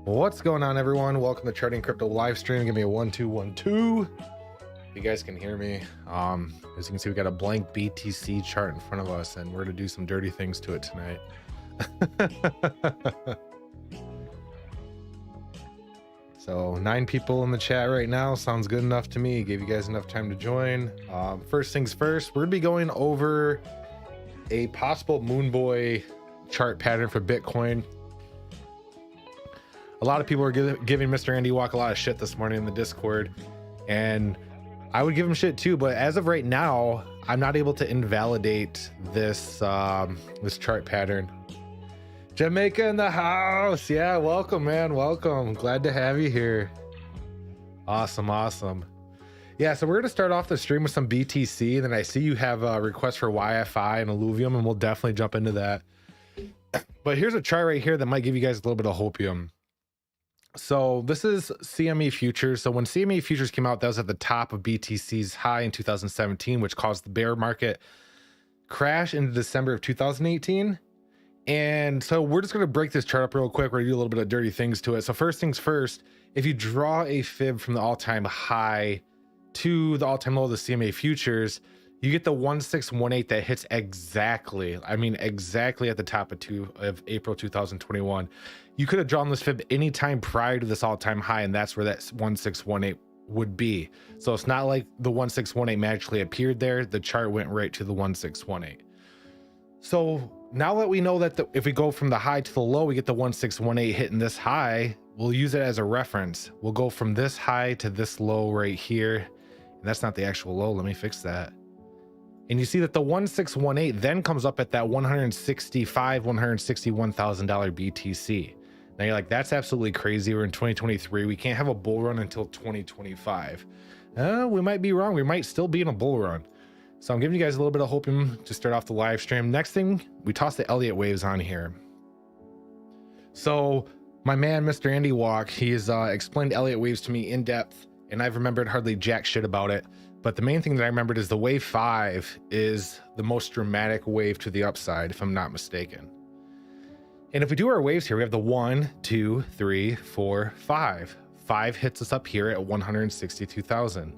What's going on, everyone? Welcome to Charting Crypto live stream. Give me a 1 2 1 2. You guys can hear me. As you can see, we got a blank BTC chart in front of us, and we're gonna do some dirty things to it tonight. So 9 people in the chat right now sounds good enough to me. Gave you guys enough time to join. First things first, we're gonna be going over a possible moon boy chart pattern for Bitcoin. A lot of people are giving Mr. Andy Walk a lot of shit this morning in the Discord, and I would give him shit too, but as of right now, I'm not able to invalidate this this chart pattern. Jamaica in the house. Yeah, welcome, man. Welcome. Glad to have you here. Awesome. Yeah, so we're gonna start off the stream with some BTC, and then I see you have a request for YFI and Illuvium, and we'll definitely jump into that. But here's a chart right here that might give you guys a little bit of hopium. So this is CME futures. So when CME futures came out, that was at the top of BTC's high in 2017, which caused the bear market crash into December of 2018. And so we're just going to break this chart up real quick. We're going to do a little bit of dirty things to it. So first things first, if you draw a fib from the all-time high to the all-time low of the CME futures, you get the 1618 that hits exactly at the top of April 2021. You could have drawn this fib anytime prior to this all-time high, and that's where that 1618 would be. So it's not like the 1618 magically appeared there. The chart went right to the 1618. So now that we know that if we go from the high to the low, we get the 1618 hitting this high, we'll use it as a reference. We'll go from this high to this low right here. And that's not the actual low. Let me fix that. And you see that the 1618 then comes up at that $161,000 BTC. Now you're like, that's absolutely crazy. We're in 2023. We can't have a bull run until 2025. We might be wrong. We might still be in a bull run. So I'm giving you guys a little bit of hope to start off the live stream. Next thing, we toss the Elliott waves on here. So my man, Mr. Andy Walk, he's explained Elliott waves to me in depth, and I've remembered hardly jack shit about it. But the main thing that I remembered is the wave 5 is the most dramatic wave to the upside, if I'm not mistaken. And if we do our waves here, we have the 1, 2, 3, 4, 5. 5 hits us up here at 162,000.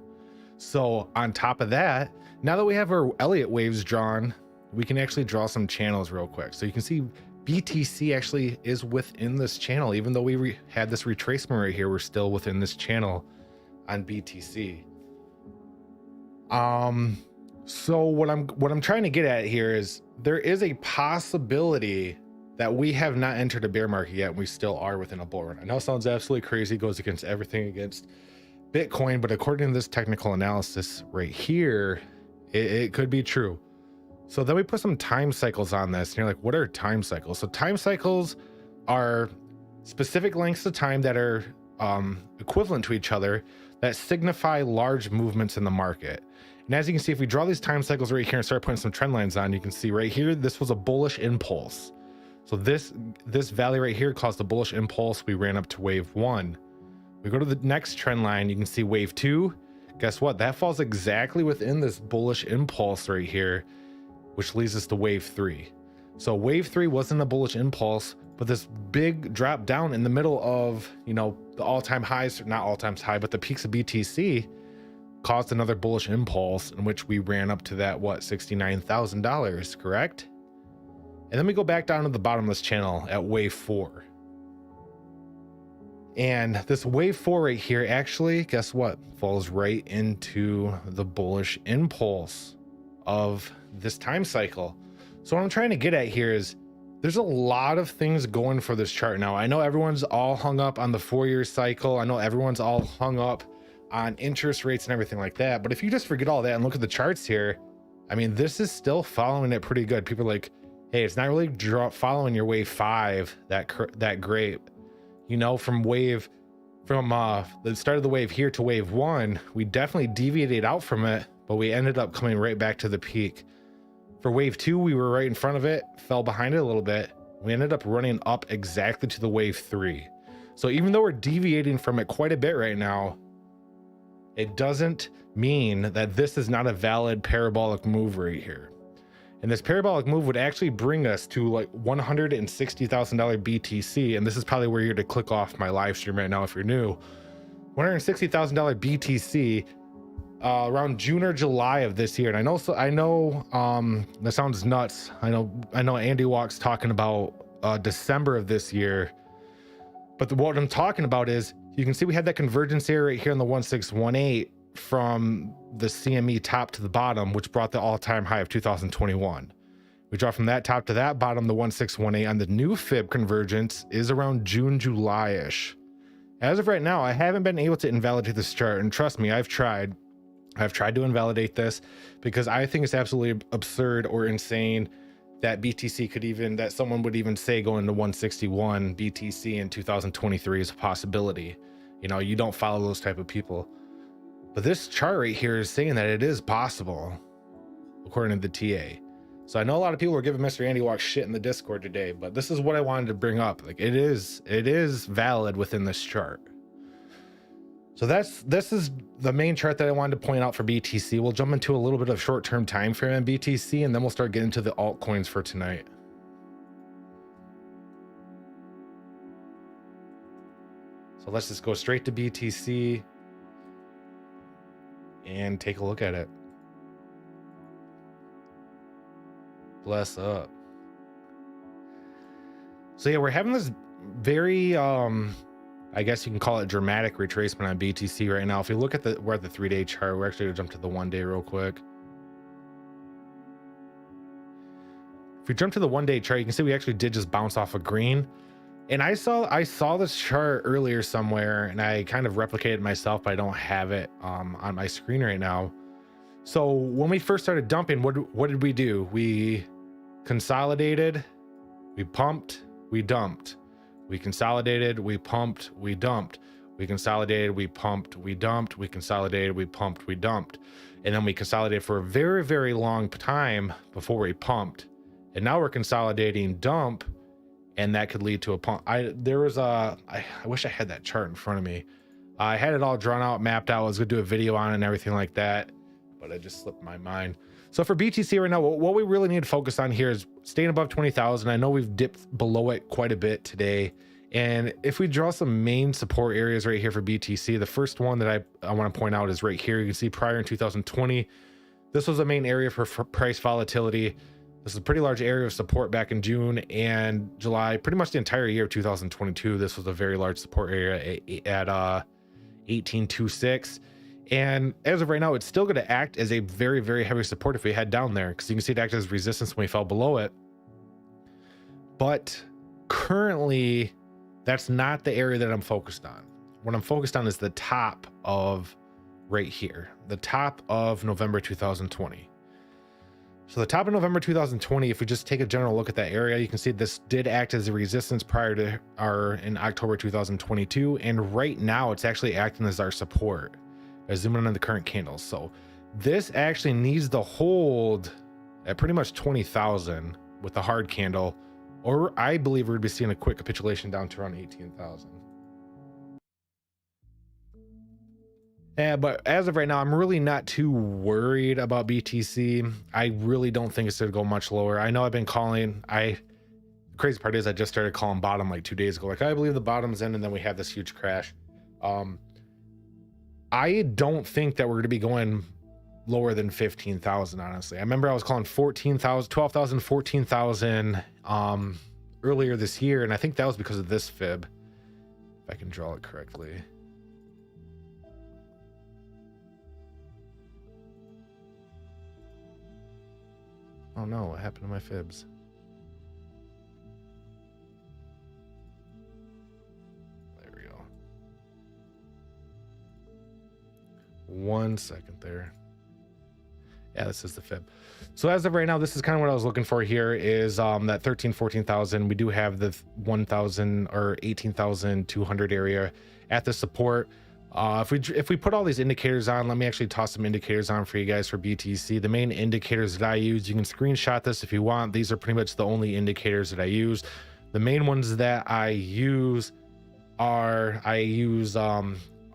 So on top of that, now that we have our Elliott waves drawn, we can actually draw some channels real quick. So you can see BTC actually is within this channel. Even though we had this retracement right here, we're still within this channel on BTC. So what I'm trying to get at here is there is a possibility that we have not entered a bear market yet, and we still are within a bull run. I know it sounds absolutely crazy, goes against everything against Bitcoin, but according to this technical analysis right here, it could be true. So then we put some time cycles on this, and you're like, what are time cycles? So time cycles are specific lengths of time that are equivalent to each other that signify large movements in the market. And as you can see, if we draw these time cycles right here and start putting some trend lines on, you can see right here, this was a bullish impulse. So this valley right here caused a bullish impulse. We ran up to wave 1. We go to the next trend line, you can see wave 2. Guess what? That falls exactly within this bullish impulse right here, which leads us to wave 3. So wave 3 wasn't a bullish impulse, but this big drop down in the middle of, the all-time highs, not all-time high, but the peaks of BTC caused another bullish impulse in which we ran up to that, $69,000, correct? And then we go back down to the bottom of this channel at wave 4. And this wave 4 right here, actually, guess what? Falls right into the bullish impulse of this time cycle. So what I'm trying to get at here is there's a lot of things going for this chart now. I know everyone's all hung up on the 4-year cycle. I know everyone's all hung up on interest rates and everything like that. But if you just forget all that and look at the charts here, I mean, this is still following it pretty good. People are like, hey, it's not really following your wave 5 that great. From from the start of the wave here to wave 1, we definitely deviated out from it, but we ended up coming right back to the peak. For wave 2, we were right in front of it, fell behind it a little bit. We ended up running up exactly to the wave 3. So even though we're deviating from it quite a bit right now, it doesn't mean that this is not a valid parabolic move right here. And this parabolic move would actually bring us to like $160,000 BTC. And this is probably where you're to click off my live stream right now if you're new. $160,000 BTC around June or July of this year. And I know that sounds nuts. I know Andy Walk's talking about December of this year. But what I'm talking about is, you can see we had that convergence area right here on the 1618 from the CME top to the bottom, which brought the all-time high of 2021. We dropped from that top to that bottom, the 1618, and the new fib convergence is around June, July-ish. As of right now, I haven't been able to invalidate this chart, and trust me, I've tried to invalidate this because I think it's absolutely absurd or insane that that someone would even say going to 161 BTC in 2023 is a possibility. You know, you don't follow those type of people. But this chart right here is saying that it is possible, according to the TA. So I know a lot of people are giving Mr. Andy Walk shit in the Discord today, but this is what I wanted to bring up. Like, it is valid within this chart. So this is the main chart that I wanted to point out for BTC. We'll jump into a little bit of short-term time frame in BTC, and then we'll start getting into the altcoins for tonight. So let's just go straight to BTC and take a look at it. Bless up. So yeah, we're having this very I guess you can call it dramatic retracement on BTC right now. If you look at we're at the 3-day chart. We're actually gonna jump to the 1-day real quick. If we jump to the 1-day chart, you can see we actually did just bounce off of green. And I saw this chart earlier somewhere, and I kind of replicated myself, but I don't have it on my screen right now. So when we first started dumping, what did we do? We consolidated, we pumped, we dumped. We consolidated, we pumped, we dumped. We consolidated, we pumped, we dumped. We consolidated, we pumped, we dumped. And then we consolidated for a very, very long time before we pumped. And now we're consolidating dump, and that could lead to a pump. I wish I had that chart in front of me. I had it all drawn out, mapped out. I was gonna do a video on it and everything like that, but it just slipped my mind. So for BTC right now, what we really need to focus on here is staying above 20,000. I know we've dipped below it quite a bit today. And if we draw some main support areas right here for BTC, the first one that I want to point out is right here. You can see prior in 2020, this was a main area for price volatility. This is a pretty large area of support back in June and July, pretty much the entire year of 2022. This was a very large support area at 1826. And as of right now, it's still going to act as a very, very heavy support if we head down there, because you can see it act as resistance when we fell below it. But currently, that's not the area that I'm focused on. What I'm focused on is the top of right here, the top of November 2020. So the top of November 2020, if we just take a general look at that area, you can see this did act as a resistance prior to in October 2022. And right now, it's actually acting as our support. I zoom in on the current candles. So this actually needs to hold at pretty much 20,000 with the hard candle, or I believe we're gonna be seeing a quick capitulation down to around 18,000. Yeah, but as of right now, I'm really not too worried about BTC. I really don't think it's gonna go much lower. I know I've been calling, the crazy part is I just started calling bottom like 2 days ago. Like, I believe the bottom's in, and then we had this huge crash. I don't think that we're going to be going lower than 15,000, honestly. I remember I was calling 14,000, 12,000, 14,000 earlier this year, and I think that was because of this fib, if I can draw it correctly. Oh no, what happened to my fibs? There we go. 1 second there. Yeah, this is the fib. So as of right now, this is kind of what I was looking for here is that 13, 14,000. We do have the 1,000 or 18,200 area. at the support. If we put all these indicators on, let me actually toss some indicators on for you guys for BTC. The main indicators that I use, you can screenshot this if you want. These are pretty much the only indicators that I use. The main ones that I use are,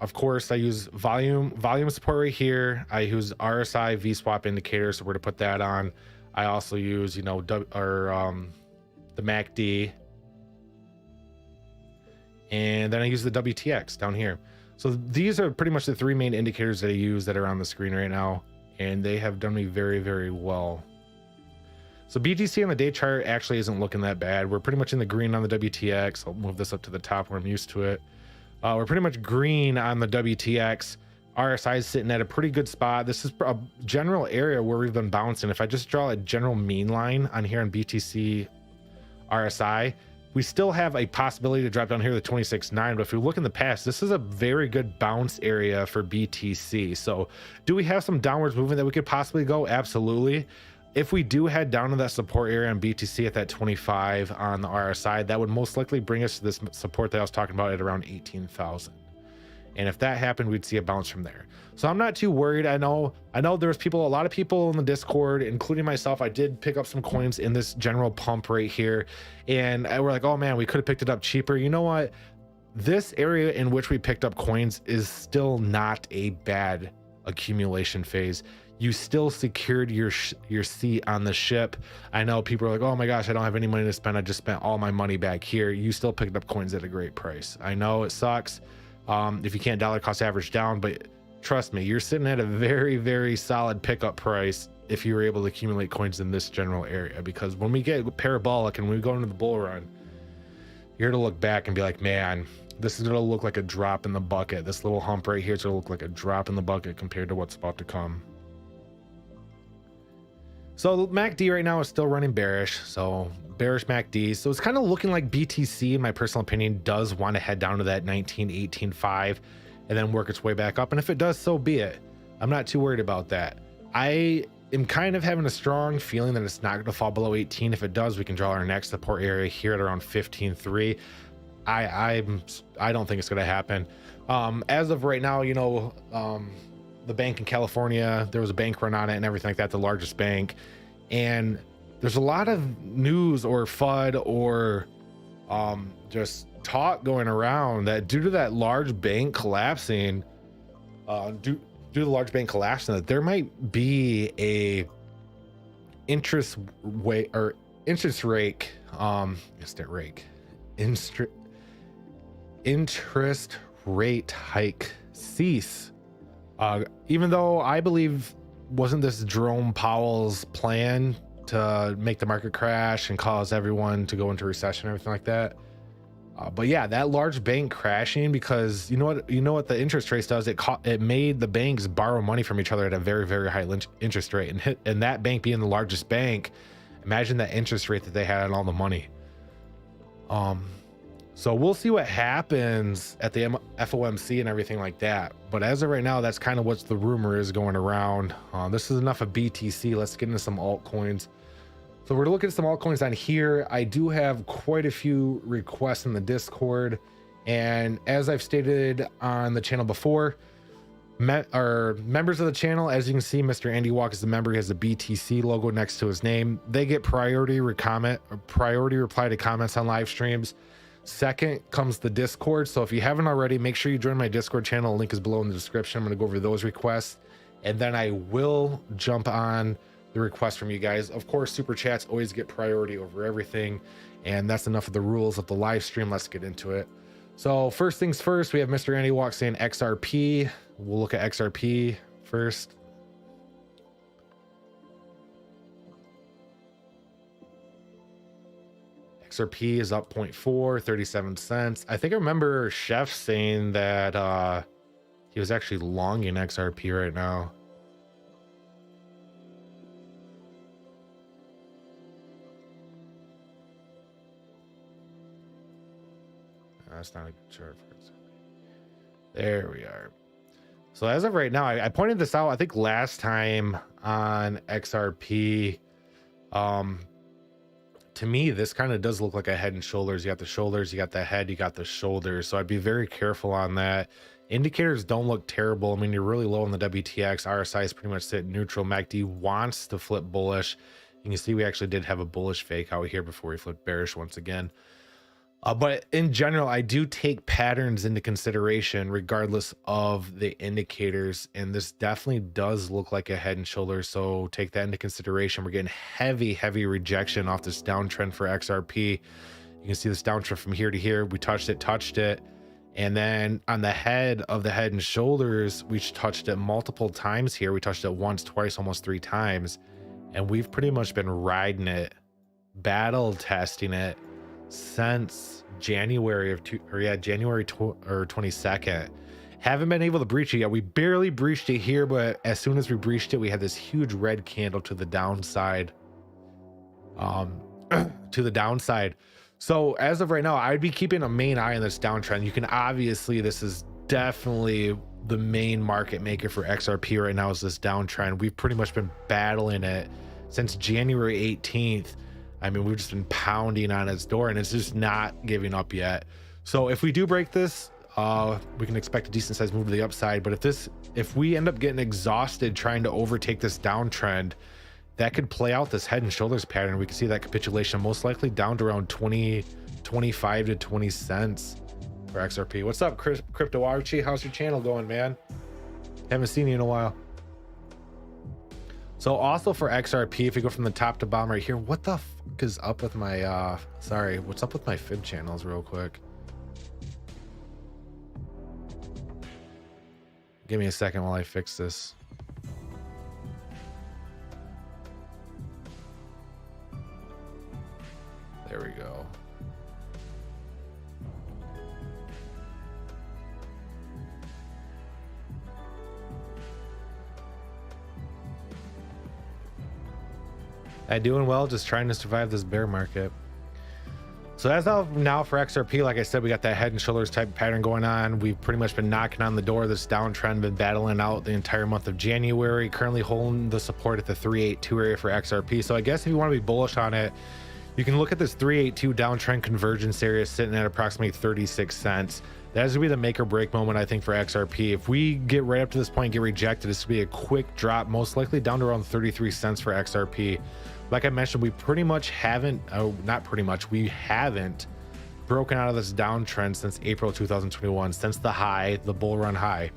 of course, I use volume support right here. I use RSI VSWAP indicators, so we're to put that on. I also use, the MACD, and then I use the WTX down here. So these are pretty much the three main indicators that I use that are on the screen right now, and they have done me very, very well. So BTC on the day chart actually isn't looking that bad. We're pretty much in the green on the WTX. I'll move this up to the top where I'm used to it. We're pretty much green on the WTX. RSI is sitting at a pretty good spot. This is a general area where we've been bouncing. If I just draw a general mean line on here on BTC RSI, we still have a possibility to drop down here to 26.9, but if we look in the past, this is a very good bounce area for BTC. So do we have some downwards movement that we could possibly go? Absolutely. If we do head down to that support area on BTC at that 25 on the RSI, that would most likely bring us to this support that I was talking about at around 18,000. And if that happened, we'd see a bounce from there. So I'm not too worried. I know there's a lot of people in the Discord, including myself. I did pick up some coins in this general pump right here, and we're like, oh man, we could have picked it up cheaper. You know what? This area in which we picked up coins is still not a bad accumulation phase. You still secured your seat on the ship. I know people are like, oh my gosh, I don't have any money to spend. I just spent all my money back here. You still picked up coins at a great price. I know it sucks if you can't dollar cost average down, but trust me, you're sitting at a very, very solid pickup price if you were able to accumulate coins in this general area. Because when we get parabolic and we go into the bull run, you're to look back and be like, man, this is gonna look like a drop in the bucket. This little hump right here is gonna look like a drop in the bucket compared to what's about to come. So MACD right now is still running bearish, so bearish MACD. So it's kind of looking like BTC, in my personal opinion, does want to head down to that 19.185 and then work its way back up. And if it does, so be it. I'm not too worried about that. I am kind of having a strong feeling that it's not going to fall below 18. If it does, we can draw our next support area here at around 15.3. I don't think it's going to happen. As of right now, the bank in California, there was a bank run on it and everything like that, the largest bank. And there's a lot of news or FUD or just talk going around that due to that large bank collapsing, due to the large bank collapsing, that there might be a interest rate hike cease. Even though I believe, wasn't this Jerome Powell's plan to make the market crash and cause everyone to go into recession and everything like that? But yeah, that large bank crashing, because you know what the interest rates does, it made the banks borrow money from each other at a very, very high interest rate, and that bank being the largest bank, imagine that interest rate that they had on all the money. So we'll see what happens at the FOMC and everything like that. But as of right now, that's kind of what the rumor is going around. This is enough of BTC. Let's get into some altcoins. So we're looking at some altcoins on here. I do have quite a few requests in the Discord. And as I've stated on the channel before, members of the channel, as you can see, Mr. Andy Walk is the member. He has the BTC logo next to his name. They get priority reply to comments on live streams. Second comes the Discord. So if you haven't already, make sure you join my Discord channel. The link is below in the description. I'm going to go over those requests, and then I will jump on the request from you guys. Of course, super chats always get priority over everything, and that's enough of the rules of the live stream. Let's get into it. So first things first, we have Mr. Andy Walk saying XRP. We'll look at XRP first. XRP is up 0.4, 37 cents. I think I remember Chef saying that he was actually longing XRP right now. That's not a good chart for XRP. There we are. So as of right now, I pointed this out, I think last time on XRP. to me, this kind of does look like a head and shoulders. You got the shoulders, you got the head, you got the shoulders. So I'd be very careful on that. Indicators don't look terrible. I mean, you're really low on the WTX. RSI is pretty much sitting neutral. MACD wants to flip bullish. You can see we actually did have a bullish fake out here before we flipped bearish once again. But in general, I do take patterns into consideration regardless of the indicators. And this definitely does look like a head and shoulders. So take that into consideration. We're getting heavy rejection off this downtrend for XRP. You can see this downtrend from here to here. We touched it. And then on the head of the head and shoulders, we touched it multiple times here. We touched it once, twice, almost 3 times. And we've pretty much been riding it, battle testing it since January 22nd. Haven't been able to breach it yet. We barely breached it here, but as soon as we breached it, we had this huge red candle to the downside. So as of right now, I'd be keeping a main eye on this downtrend. You can obviously, this is definitely the main market maker for XRP right now, is this downtrend. We've pretty much been battling it since January 18th. I mean, we've just been pounding on its door and it's just not giving up yet. So if we do break this, we can expect a decent sized move to the upside. But if we end up getting exhausted trying to overtake this downtrend, that could play out this head and shoulders pattern. We can see that capitulation most likely down to around 25 to 20 cents for XRP. What's up, Crypto Archie? How's your channel going, man? Haven't seen you in a while. So also for XRP, if we go from the top to bottom right here, what the fuck is up with my what's up with my fib channels real quick? Give me a second while I fix this. There we go. Doing well, just trying to survive this bear market. So as of now for XRP, like I said, we got that head and shoulders type pattern going on. We've pretty much been knocking on the door of this downtrend, been battling out the entire month of January, currently holding the support at the 382 area for XRP. So I guess if you want to be bullish on it, you can look at this 382 downtrend convergence area sitting at approximately 36 cents. That's gonna be the make or break moment, I think, for XRP. If we get right up to this point and get rejected, this will be a quick drop, most likely down to around 33 cents for XRP. Like I mentioned, we pretty much haven't, we haven't broken out of this downtrend since April 2021, since the high, the bull run high.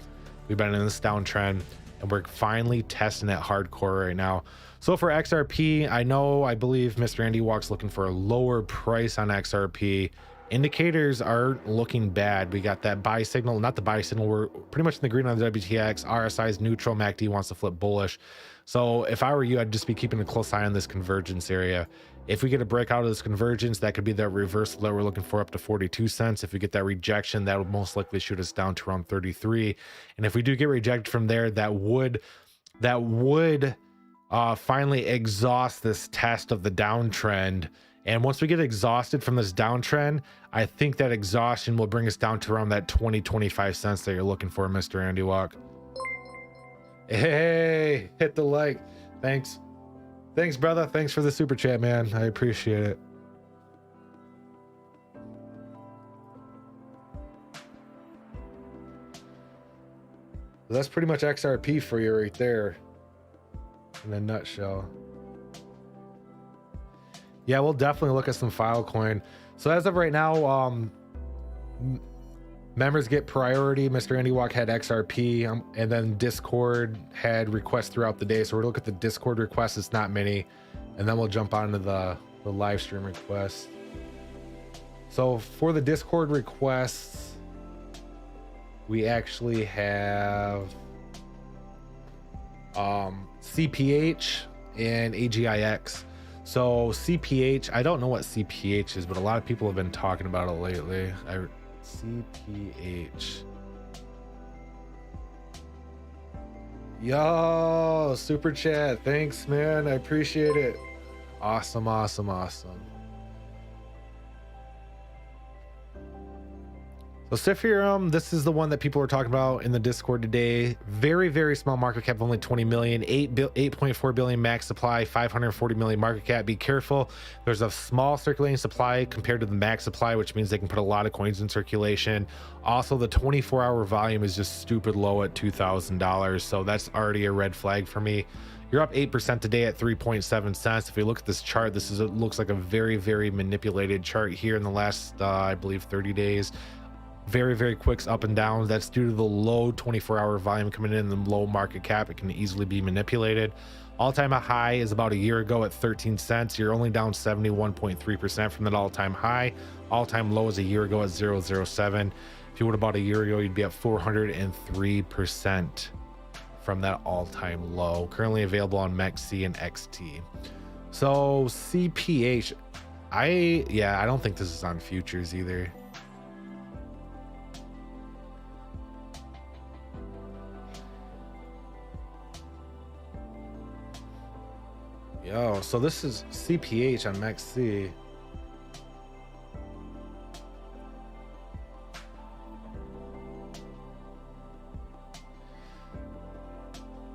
We've been in this downtrend and we're finally testing it hardcore right now. So for XRP, I believe Mr. Andy Walk's looking for a lower price on XRP. Indicators aren't looking bad. We got that buy signal, not the buy signal. We're pretty much in the green on the WTX. RSI is neutral. MACD wants to flip bullish. So if I were you, I'd just be keeping a close eye on this convergence area. If we get a breakout of this convergence, that could be that reversal that we're looking for up to 42 cents. If we get that rejection, that would most likely shoot us down to around 33. And if we do get rejected from there, that would finally exhaust this test of the downtrend. And once we get exhausted from this downtrend, I think that exhaustion will bring us down to around that 20-25 cents that you're looking for, Mr. Andy Walk. Hey, hit the like. Thanks, brother. Thanks for the super chat, man. I appreciate it. That's pretty much XRP for you right there in a nutshell. Yeah, we'll definitely look at some Filecoin. So as of right now, members get priority. Mr. Andy Walk had XRP, and then Discord had requests throughout the day. So we're gonna look at the Discord requests. It's not many, and then we'll jump onto the live stream requests. So for the Discord requests, we actually have CPH and AGIX. So CPH, I don't know what CPH is, but a lot of people have been talking about it lately. CPH. Yo, super chat. Thanks, man. I appreciate it. Awesome. So Sephirium, this is the one that people are talking about in the Discord today. Very, very small market cap, only 20 million, 8.4 billion max supply, 540 million market cap. Be careful. There's a small circulating supply compared to the max supply, which means they can put a lot of coins in circulation. Also, the 24-hour volume is just stupid low at $2,000. So that's already a red flag for me. You're up 8% today at 3.7 cents. If you look at this chart, this is, it looks like a very, very manipulated chart here in the last, I believe 30 days. Very, very quick up and down. That's due to the low 24-hour volume coming in and the low market cap. It can easily be manipulated. All-time high is about a year ago at 13 cents. You're only down 71.3% from that all-time high. All-time low is a year ago at 0.07. If you would about a year ago, you'd be at 403% from that all-time low. Currently available on MEXC and XT. So CPH, I don't think this is on futures either. Yo, so this is CPH on MEXC.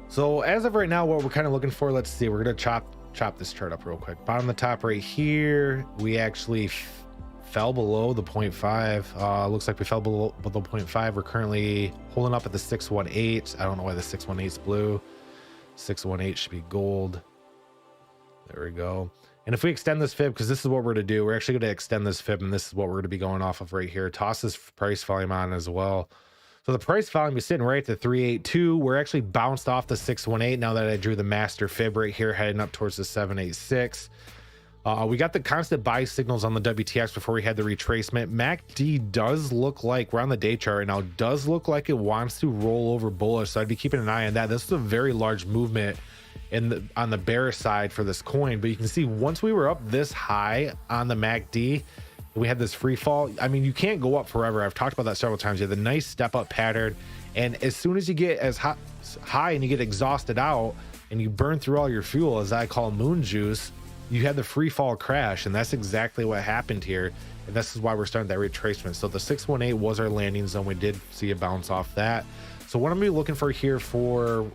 So as of right now, what we're kind of looking for, let's see, we're gonna chop this chart up real quick. Bottom of the top right here, we actually fell below the 0.5. Looks like we fell below 0.5. We're currently holding up at the 618. I don't know why the 618 is blue. 618 should be gold. There we go. And if we extend this fib, because this is what we're going to do, we're actually going to extend this fib, and this is what we're going to be going off of right here. Toss this price volume on as well. So the price volume is sitting right at the 382. We're actually bounced off the 618 now that I drew the master fib right here, heading up towards the 786. We got the constant buy signals on the WTX before we had the retracement. MACD does look like, we're on the day chart right now, does look like it wants to roll over bullish. So I'd be keeping an eye on that. This is a very large movement on the bearish side for this coin, but you can see once we were up this high on the MACD, we had this free fall. I mean, you can't go up forever. I've talked about that several times. You have the nice step up pattern, and as soon as you get as high and you get exhausted out and you burn through all your fuel, as I call moon juice, you had the free fall crash, and that's exactly what happened here. And this is why we're starting that retracement. So the 618 was our landing zone. We did see a bounce off that. So what I'm gonna be looking for here for,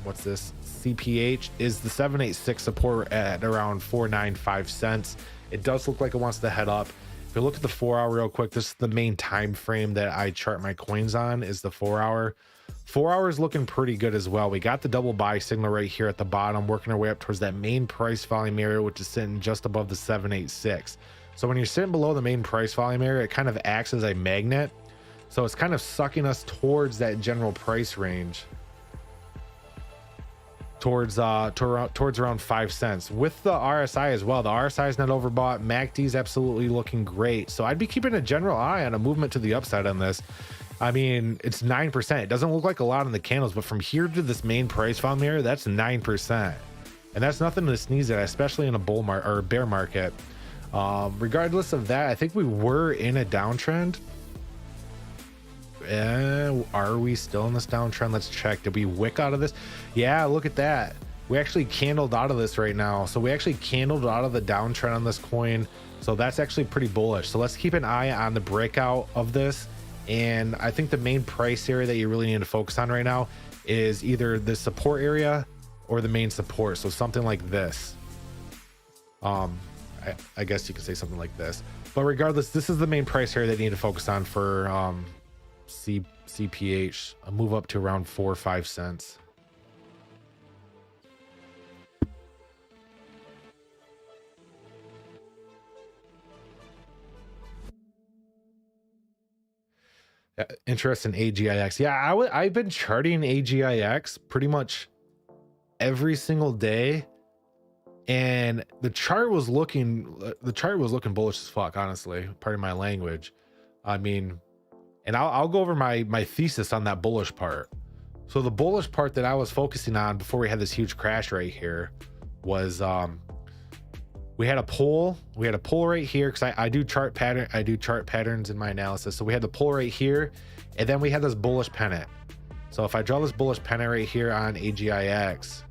what's this, CPH, is the 786 support at around 495 cents. It does look like it wants to head up. If you look at the 4 hour real quick, this is the main time frame that I chart my coins on, is the 4 hour. 4 hours looking pretty good as well. We got the double buy signal right here at the bottom, working our way up towards that main price volume area, which is sitting just above the 786. So when you're sitting below the main price volume area, it kind of acts as a magnet. So it's kind of sucking us towards that general price range, towards around 5 cents. With the RSI as well, the RSI is not overbought. MACD is absolutely looking great. So I'd be keeping a general eye on a movement to the upside on this. I mean, it's 9%. It doesn't look like a lot in the candles, but from here to this main price volume area, that's 9%, and that's nothing to sneeze at, especially in a bull market or a bear market. Regardless of that, I think we were in a downtrend. Are we still in this downtrend? Let's check. Did we wick out of this? Yeah, look at that. We actually candled out of this right now. So we actually candled out of the downtrend on this coin. So that's actually pretty bullish. So let's keep an eye on the breakout of this. And I think the main price area that you really need to focus on right now is either the support area or the main support. So something like this. I guess you could say something like this. But regardless, this is the main price area that you need to focus on for CPH. A move up to around 4 or 5 cents. Interest in AGIX. Yeah, I've been charting AGIX pretty much every single day, and the chart was looking bullish as fuck, honestly. Pardon my language. I mean, and I'll go over my thesis on that bullish part. So the bullish part that I was focusing on before we had this huge crash right here was we had a pull right here, because I do chart patterns in my analysis. So we had the pull right here, and then we had this bullish pennant. So if I draw this bullish pennant right here on AGIX,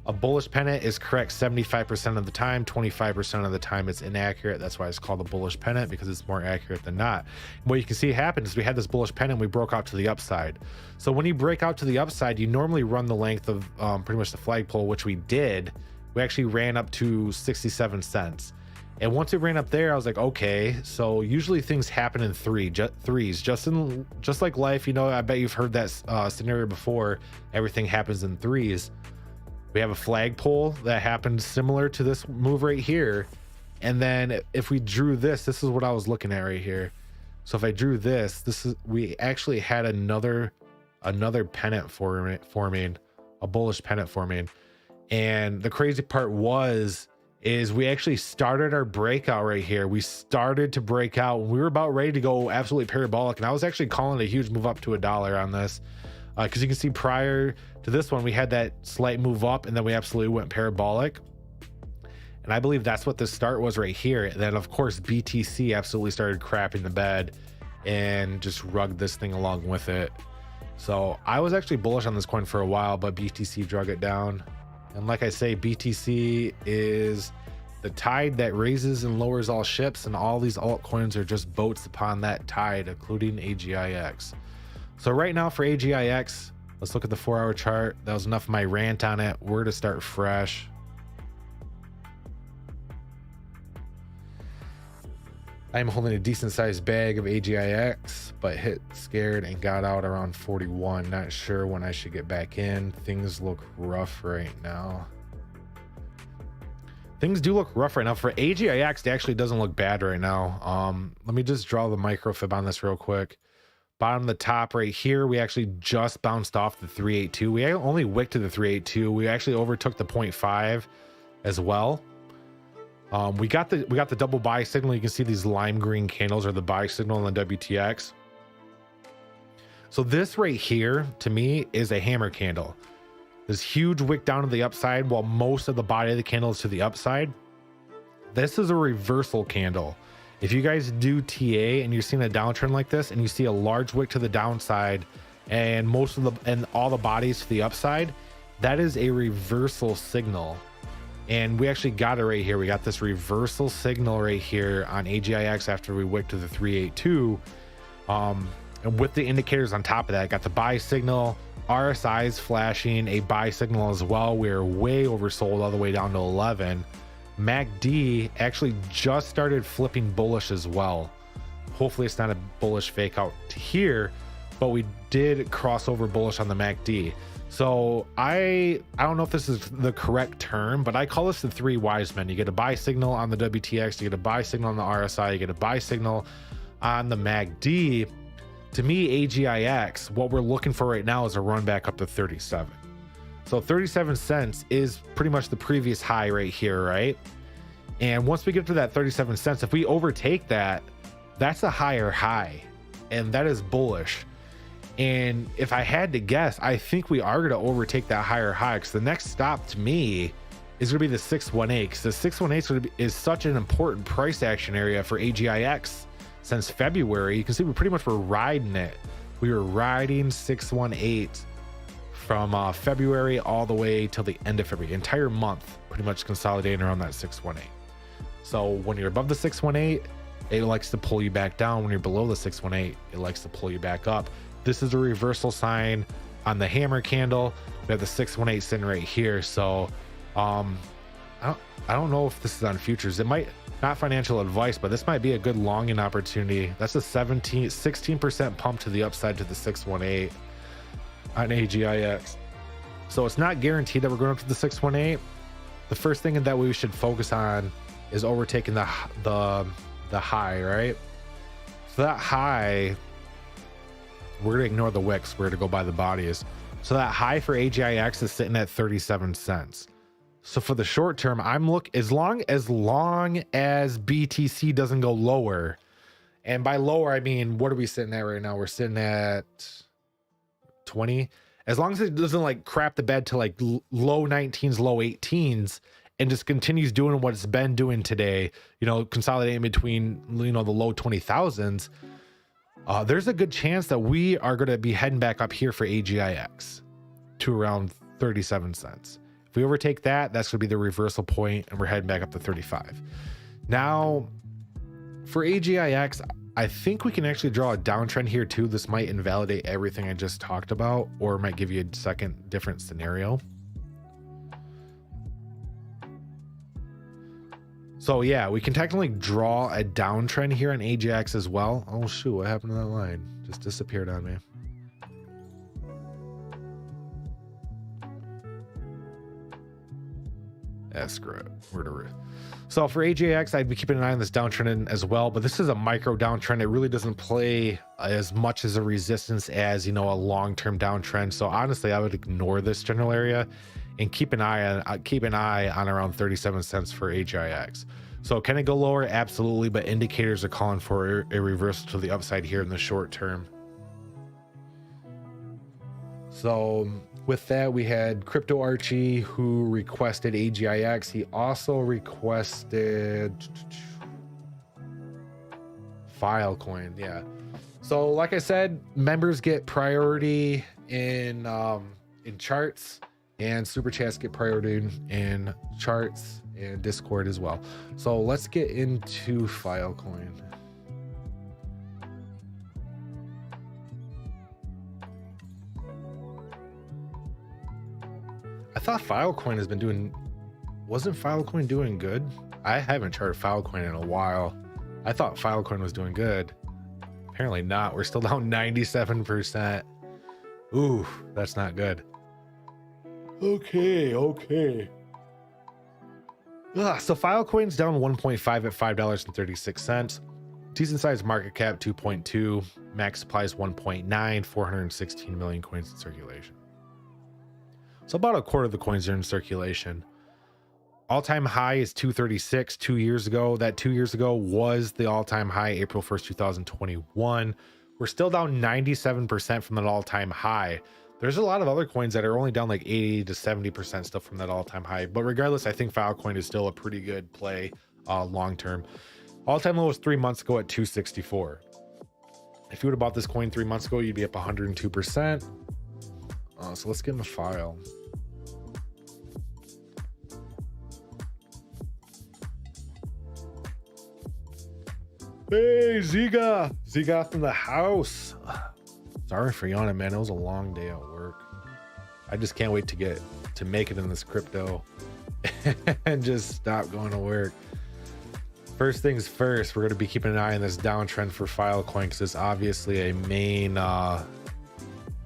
A bullish pennant is correct 75% of the time, 25% of the time it's inaccurate. That's why it's called a bullish pennant, because it's more accurate than not. What you can see happen is we had this bullish pennant, we broke out to the upside. So when you break out to the upside, you normally run the length of pretty much the flagpole, which we did. We actually ran up to 67 cents. And once it ran up there, I was like, okay, so usually things happen in threes, just like life. You know, I bet you've heard that scenario before. Everything happens in threes. We have a flagpole that happened similar to this move right here. And then if we drew this is what I was looking at right here. So if I drew we actually had another pennant forming, a bullish pennant forming. And the crazy part is we actually started our breakout right here. We started to break out. We were about ready to go absolutely parabolic. And I was actually calling it a huge move up to $1 on this. Because you can see prior to this one, we had that slight move up and then we absolutely went parabolic. And I believe that's what the start was right here. And then of course, BTC absolutely started crapping the bed and just rugged this thing along with it. So I was actually bullish on this coin for a while, but BTC drug it down. And like I say, BTC is the tide that raises and lowers all ships, and all these altcoins are just boats upon that tide, including AGIX. So right now for AGIX, let's look at the 4-hour chart. That was enough of my rant on it. We're to start fresh. I'm holding a decent sized bag of AGIX, but hit scared and got out around 41. Not sure when I should get back in. Things look rough right now. Things do look rough right now. For AGIX, it actually doesn't look bad right now. Let me just draw the microfib on this real quick. Bottom of the top right here, we actually just bounced off the 382. We only wicked to the 382. We actually overtook the 0.5 as well. We got the double buy signal. You can see these lime green candles are the buy signal on the WTX. So this right here to me is a hammer candle. This huge wick down to the upside while most of the body of the candle is to the upside. This is a reversal candle. If you guys do TA and you're seeing a downtrend like this and you see a large wick to the downside and all the bodies to the upside, that is a reversal signal. And we actually got it right here. We got this reversal signal right here on AGIX after we wicked to the 382. And with the indicators on top of that, got the buy signal, RSI's flashing a buy signal as well. We're way oversold all the way down to 11. MACD actually just started flipping bullish as well. Hopefully it's not a bullish fake out to here, but we did cross over bullish on the MACD. So I don't know if this is the correct term, but I call this the three wise men. You get a buy signal on the WTX, you get a buy signal on the RSI, you get a buy signal on the MACD. To me, AGIX, what we're looking for right now is a run back up to 37. So 37 cents is pretty much the previous high right here, right? And once we get to that 37 cents, if we overtake that, that's a higher high, and that is bullish. And if I had to guess, I think we are going to overtake that higher high, because the next stop to me is going to be the 618, because the 618 is such an important price action area for AGIX since February. You can see we pretty much were riding it. We were riding 618 from February all the way till the end of February, entire month, pretty much consolidating around that 618. So when you're above the 618, it likes to pull you back down. When you're below the 618, it likes to pull you back up. This is a reversal sign on the hammer candle. We have the 618 sitting right here. So I don't know if this is on futures. It might, not financial advice, but this might be a good longing opportunity. That's a 16% pump to the upside to the 618 on AGIX. So it's not guaranteed that we're going up to the 618. The first thing that we should focus on is overtaking the high, right? So that high, we're gonna ignore the wicks, we're gonna go by the bodies. So that high for AGIX is sitting at 37 cents. So for the short term, as long as BTC doesn't go lower, and by lower I mean, what are we sitting at right now? We're sitting at 20. As long as it doesn't like crap the bed to like low 19s, low 18s, and just continues doing what it's been doing today, you know, consolidating between, you know, the low 20,000s, there's a good chance that we are going to be heading back up here for AGIX to around 37 cents. If we overtake that, that's going to be the reversal point, and we're heading back up to 35. Now, for AGIX, I think we can actually draw a downtrend here too. This might invalidate everything I just talked about, or might give you a second different scenario. So yeah, we can technically draw a downtrend here on AGIX as well. Oh shoot, what happened to that line? Just disappeared on me. Screw it. So for AGIX, I'd be keeping an eye on this downtrend as well, but this is a micro downtrend. It really doesn't play as much as a resistance as, you know, a long-term downtrend. So honestly, I would ignore this general area and keep an eye on around 37 cents for AGIX. So can it go lower? Absolutely, but indicators are calling for a reversal to the upside here in the short term. So with that, we had Crypto Archie, who requested AGIX. He also requested Filecoin. Yeah. So like I said, members get priority in charts, and super chats get priority in charts and Discord as well. So let's get into Filecoin. I thought Filecoin has been doing, wasn't Filecoin doing good? I haven't charted Filecoin in a while. I thought Filecoin was doing good. Apparently not. We're still down 97%. Ooh, that's not good. Okay. So Filecoin's down 1.5 at $5.36. Decent sized market cap 2.2. Max supply is 1.9. 416 million coins in circulation. So about a quarter of the coins are in circulation. All-time high is 236 2 years ago. That 2 years ago was the all-time high, April 1st, 2021. We're still down 97% from that all-time high. There's a lot of other coins that are only down like 80 to 70% still from that all-time high. But regardless, I think Filecoin is still a pretty good play long-term. All-time low was 3 months ago at 264. If you would have bought this coin 3 months ago, you'd be up 102%. So let's get in the file. Hey, Ziga from the house. Sorry for yawning, man. It was a long day at work. I just can't wait to make it in this crypto and just stop going to work. First things first, we're going to be keeping an eye on this downtrend for Filecoin, because it's obviously a main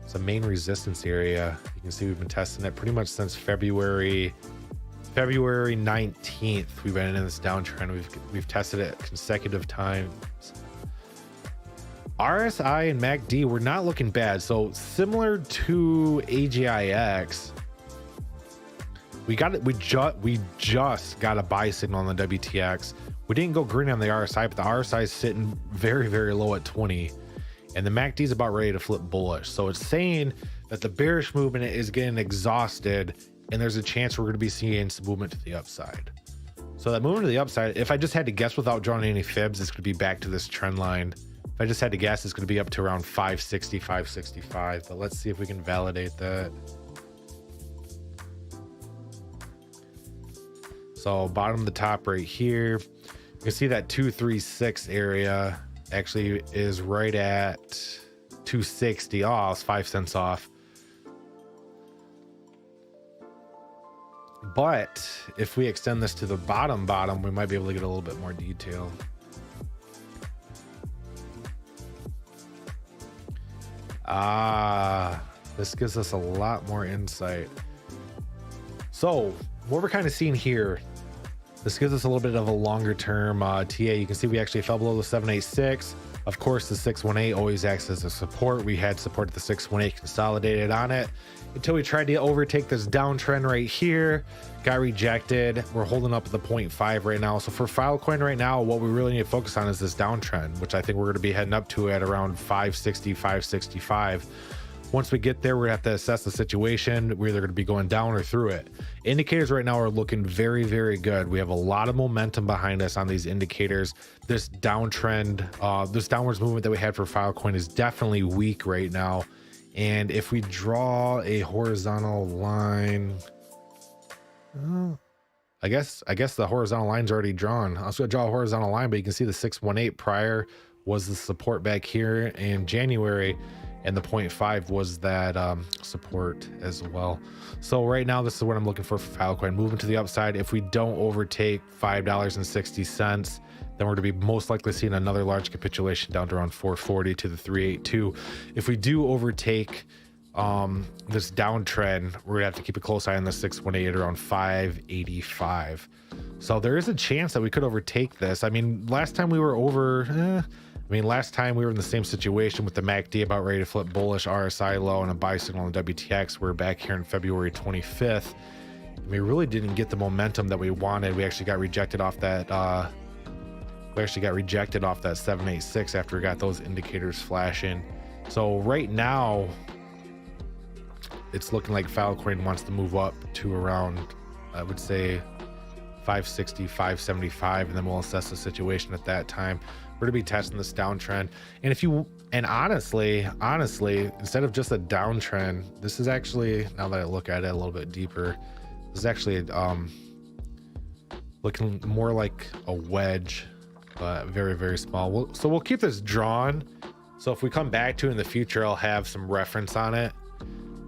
it's a main resistance area. You can see we've been testing it pretty much since February 19th. We've been in this downtrend. We've tested it consecutive times. RSI and MACD were not looking bad. So similar to AGIX, we just got a buy signal on the WTX. We didn't go green on the RSI, but the RSI is sitting very, very low at 20. And the MACD is about ready to flip bullish. So it's saying that the bearish movement is getting exhausted, and there's a chance we're going to be seeing some movement to the upside. So that movement to the upside, if I just had to guess without drawing any fibs, it's going to be back to this trend line. If I just had to guess, it's going to be up to around 560, 565. But let's see if we can validate that. So bottom to top right here, you can see that 236 area actually is right at 260. Oh, it's 5 cents off. But if we extend this to the bottom, we might be able to get a little bit more detail. This gives us a lot more insight. So what we're kind of seeing here, this gives us a little bit of a longer term TA. You can see we actually fell below the 786. Of course, the 618 always acts as a support. We had support at the 618, consolidated on it until we tried to overtake this downtrend right here. Got rejected. We're holding up at the 0.5 right now. So for Filecoin right now, what we really need to focus on is this downtrend, which I think we're going to be heading up to at around 560, 565. Once we get there, we're gonna have to assess the situation. We're either going to be going down or through it. Indicators right now are looking very, very good. We have a lot of momentum behind us on these indicators. This downtrend, this downwards movement that we had for Filecoin is definitely weak right now. And if we draw a horizontal line, I guess the horizontal line's already drawn. I was gonna draw a horizontal line, but you can see the 618 prior was the support back here in January, and the 0.5 was that support as well. So right now, this is what I'm looking for Filecoin. Moving to the upside. If we don't overtake $5.60, then we're going to be most likely seeing another large capitulation down to around 440 to the 382. If we do overtake this downtrend, we're gonna have to keep a close eye on the 618 around 585. So there is a chance that we could overtake this. I mean, last time we were over, last time we were in the same situation with the MACD about ready to flip bullish, RSI low and a buy signal on WTX. We're back here on February 25th. We really didn't get the momentum that we wanted. We actually got rejected off that 786 after we got those indicators flashing. So right now, it's looking like Filecoin wants to move up to around, I would say 560, 575, and then we'll assess the situation at that time. We're gonna be testing this downtrend. And honestly, instead of just a downtrend, this is actually, now that I look at it a little bit deeper, this is actually looking more like a wedge, but very, very small. So we'll keep this drawn. So if we come back to it in the future, I'll have some reference on it.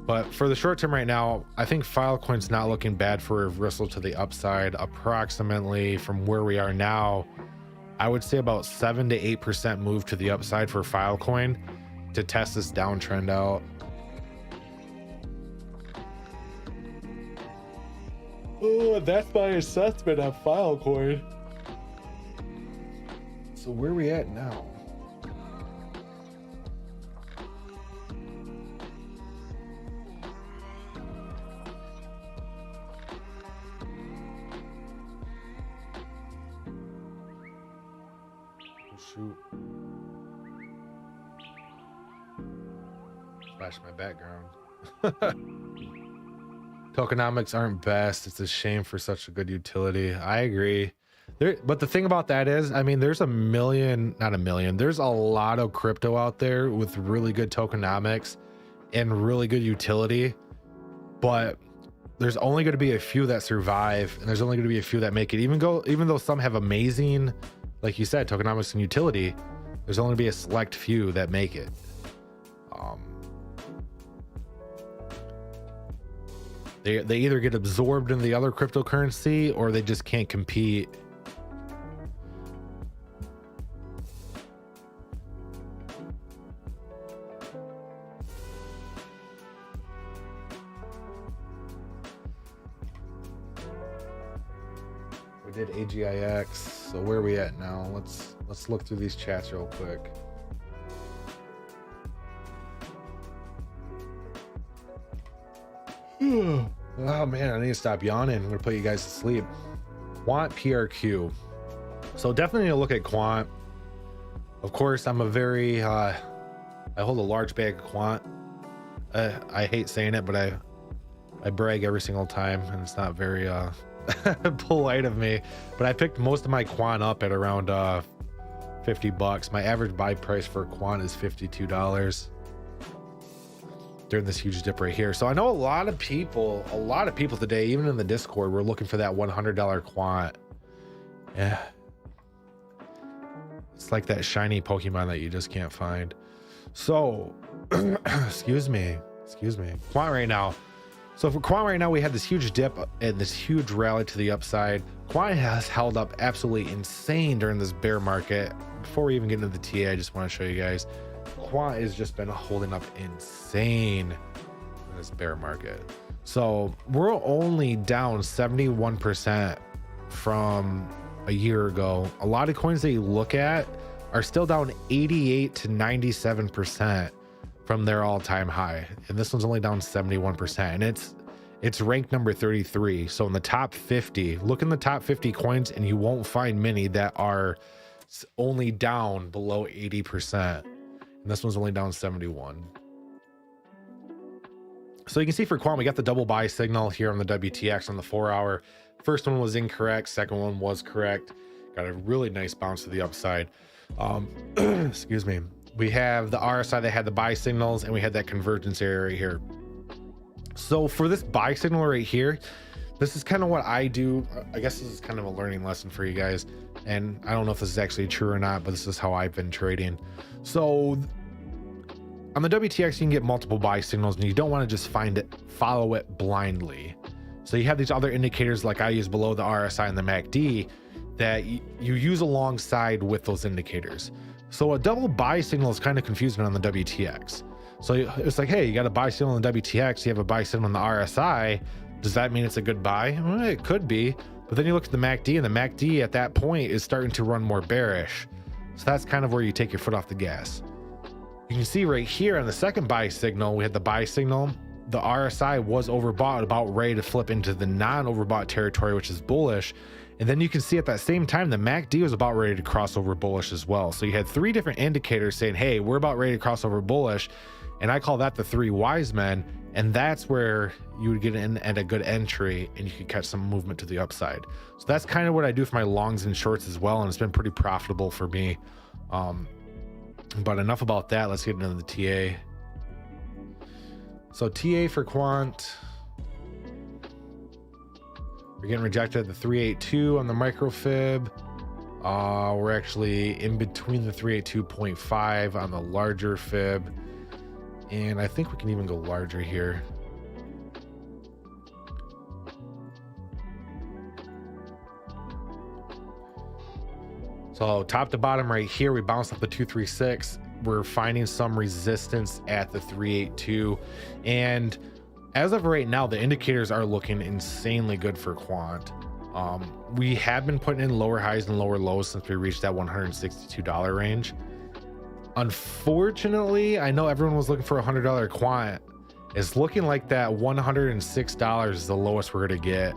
But for the short term right now, I think Filecoin's not looking bad for a reversal to the upside. Approximately from where we are now, I would say about 7 to 8% move to the upside for Filecoin to test this downtrend out. Oh, that's my assessment of Filecoin. So where are we at now? Shoot. Flash my background. Tokenomics aren't best. It's a shame for such a good utility. I agree. But the thing about that is, I mean, there's there's a lot of crypto out there with really good tokenomics and really good utility, but there's only going to be a few that survive, and there's only going to be a few that make it. Even though some have amazing, like you said, tokenomics and utility, there's only be a select few that make it. They either get absorbed in the other cryptocurrency or they just can't compete. We did AGIX, so where are we at now? Let's look through these chats real quick. Oh man, I need to stop yawning. I'm gonna put you guys to sleep. Quant PRQ. So definitely need to look at quant. Of course, I'm a very I hold a large bag of quant. I hate saying it, but I brag every single time, and it's not very polite of me, but I picked most of my quant up at around 50 bucks. My average buy price for quant is $52 during this huge dip right here. So I know a lot of people today, even in the Discord, were looking for that $100 quant. Yeah, it's like that shiny Pokemon that you just can't find. So excuse me, quant right now. So for quant right now, we had this huge dip and this huge rally to the upside. Quant has held up absolutely insane during this bear market. Before we even get into the TA, I just want to show you guys, quant has just been holding up insane in this bear market. So we're only down 71% from a year ago. A lot of coins that you look at are still down 88 to 97% from their all-time high, and this one's only down 71%, and it's ranked number 33. So in the top 50, look in the top 50 coins and you won't find many that are only down below 80%, and this one's only down 71. So you can see for quant, we got the double buy signal here on the WTX on the 4-hour. First one was incorrect, second one was correct. Got a really nice bounce to the upside. Excuse me. We have the RSI that had the buy signals, and we had that convergence area right here. So for this buy signal right here, this is kind of what I do. I guess this is kind of a learning lesson for you guys. And I don't know if this is actually true or not, but this is how I've been trading. So on the WTX, you can get multiple buy signals and you don't want to just follow it blindly. So you have these other indicators like I use below the RSI and the MACD that you use alongside with those indicators. So a double buy signal is kind of confusing on the WTX. So it's like, hey, you got a buy signal on the WTX, you have a buy signal on the RSI. Does that mean it's a good buy? Well, it could be, but then you look at the MACD and the MACD at that point is starting to run more bearish. So that's kind of where you take your foot off the gas. You can see right here on the second buy signal, we had the buy signal. The RSI was overbought, about ready to flip into the non-overbought territory, which is bullish. And then you can see at that same time, the MACD was about ready to cross over bullish as well. So you had three different indicators saying, hey, we're about ready to cross over bullish. And I call that the three wise men. And that's where you would get in at a good entry and you could catch some movement to the upside. So that's kind of what I do for my longs and shorts as well. And it's been pretty profitable for me. But enough about that. Let's get into the TA. So TA for quant, we're getting rejected at the 382 on the micro fib. We're actually in between the 382.5 on the larger fib. And I think we can even go larger here. So top to bottom right here, we bounced up the 236. We're finding some resistance at the 382. And as of right now, the indicators are looking insanely good for quant. We have been putting in lower highs and lower lows since we reached that $162 range. Unfortunately, I know everyone was looking for a $100 quant. It's looking like that $106 is the lowest we're going to get.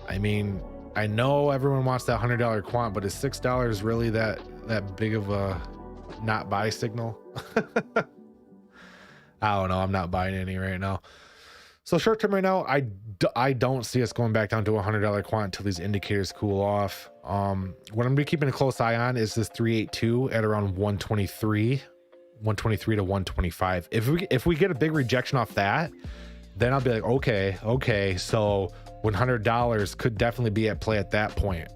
I mean, I know everyone wants that $100 quant, but is $6 really that big of a not buy signal? I don't know. I'm not buying any right now. So short term right now, I don't see us going back down to a $100 quant until these indicators cool off. What I'm gonna be keeping a close eye on is this 382 at around 123 to 125. If we get a big rejection off that, then I'll be like, okay, so $100 could definitely be at play at that point.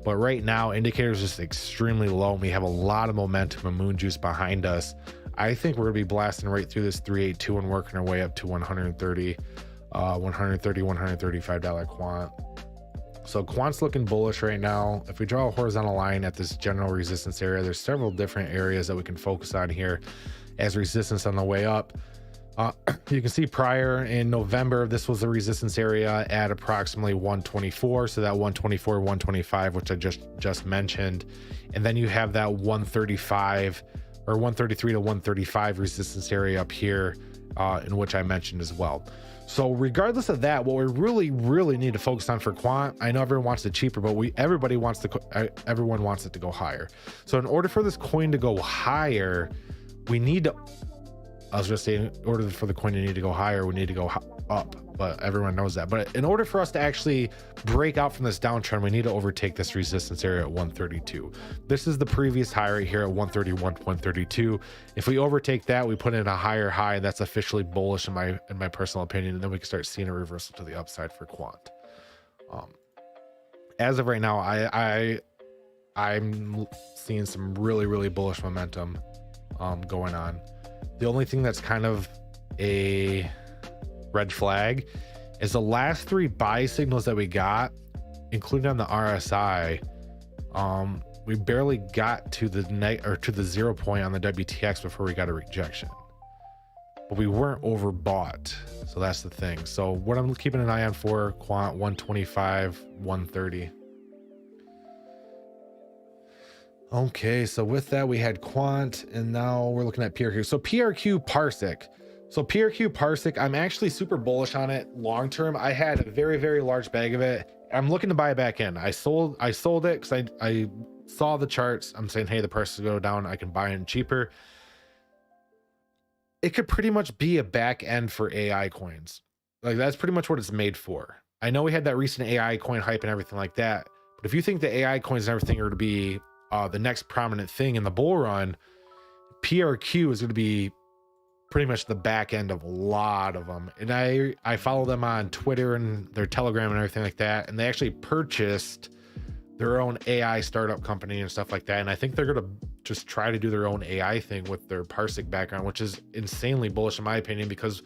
But right now, indicators just extremely low. And we have a lot of momentum and moon juice behind us. I think we're gonna be blasting right through this 382 and working our way up to 130, $135 quant. So quant's looking bullish right now. If we draw a horizontal line at this general resistance area, there's several different areas that we can focus on here as resistance on the way up. You can see prior in November, this was the resistance area at approximately 124. So that 124, 125, which I just mentioned. And then you have that 135 or 133 to 135 resistance area up here, in which I mentioned as well. So regardless of that, what we really need to focus on for quant, I know everyone wants it cheaper, but everyone wants it to go higher. So in order for this coin to go higher, we need to, I was just saying, in order for the coin to need to go higher, we need to go up, but everyone knows that. But in order for us to actually break out from this downtrend, we need to overtake this resistance area at 132. This is the previous high right here at 131, 132. If we overtake that, we put in a higher high, and that's officially bullish in my personal opinion, and then we can start seeing a reversal to the upside for quant. As of right now, I'm seeing some really bullish momentum going on. The only thing that's kind of a red flag is the last three buy signals that we got, including on the RSI. We barely got to the 0 point on the WTX before we got a rejection, but we weren't overbought. So that's the thing. So what I'm keeping an eye on for quant, 125, 130. Okay, so with that, we had quant, and now we're looking at PRQ. So PRQ Parsec. So PRQ Parsec, I'm actually super bullish on it long term. I had a very large bag of it. I'm looking to buy it back in. I sold it because I saw the charts. I'm saying, hey, the prices go down, I can buy in cheaper. It could pretty much be a back end for AI coins. Like, that's pretty much what it's made for. I know we had that recent AI coin hype and everything like that, but if you think the AI coins and everything are to be the next prominent thing in the bull run, PRQ is going to be pretty much the back end of a lot of them. And I follow them on Twitter and their Telegram and everything like that. And they actually purchased their own AI startup company and stuff like that. And I think they're going to just try to do their own AI thing with their Parsec background, which is insanely bullish in my opinion, because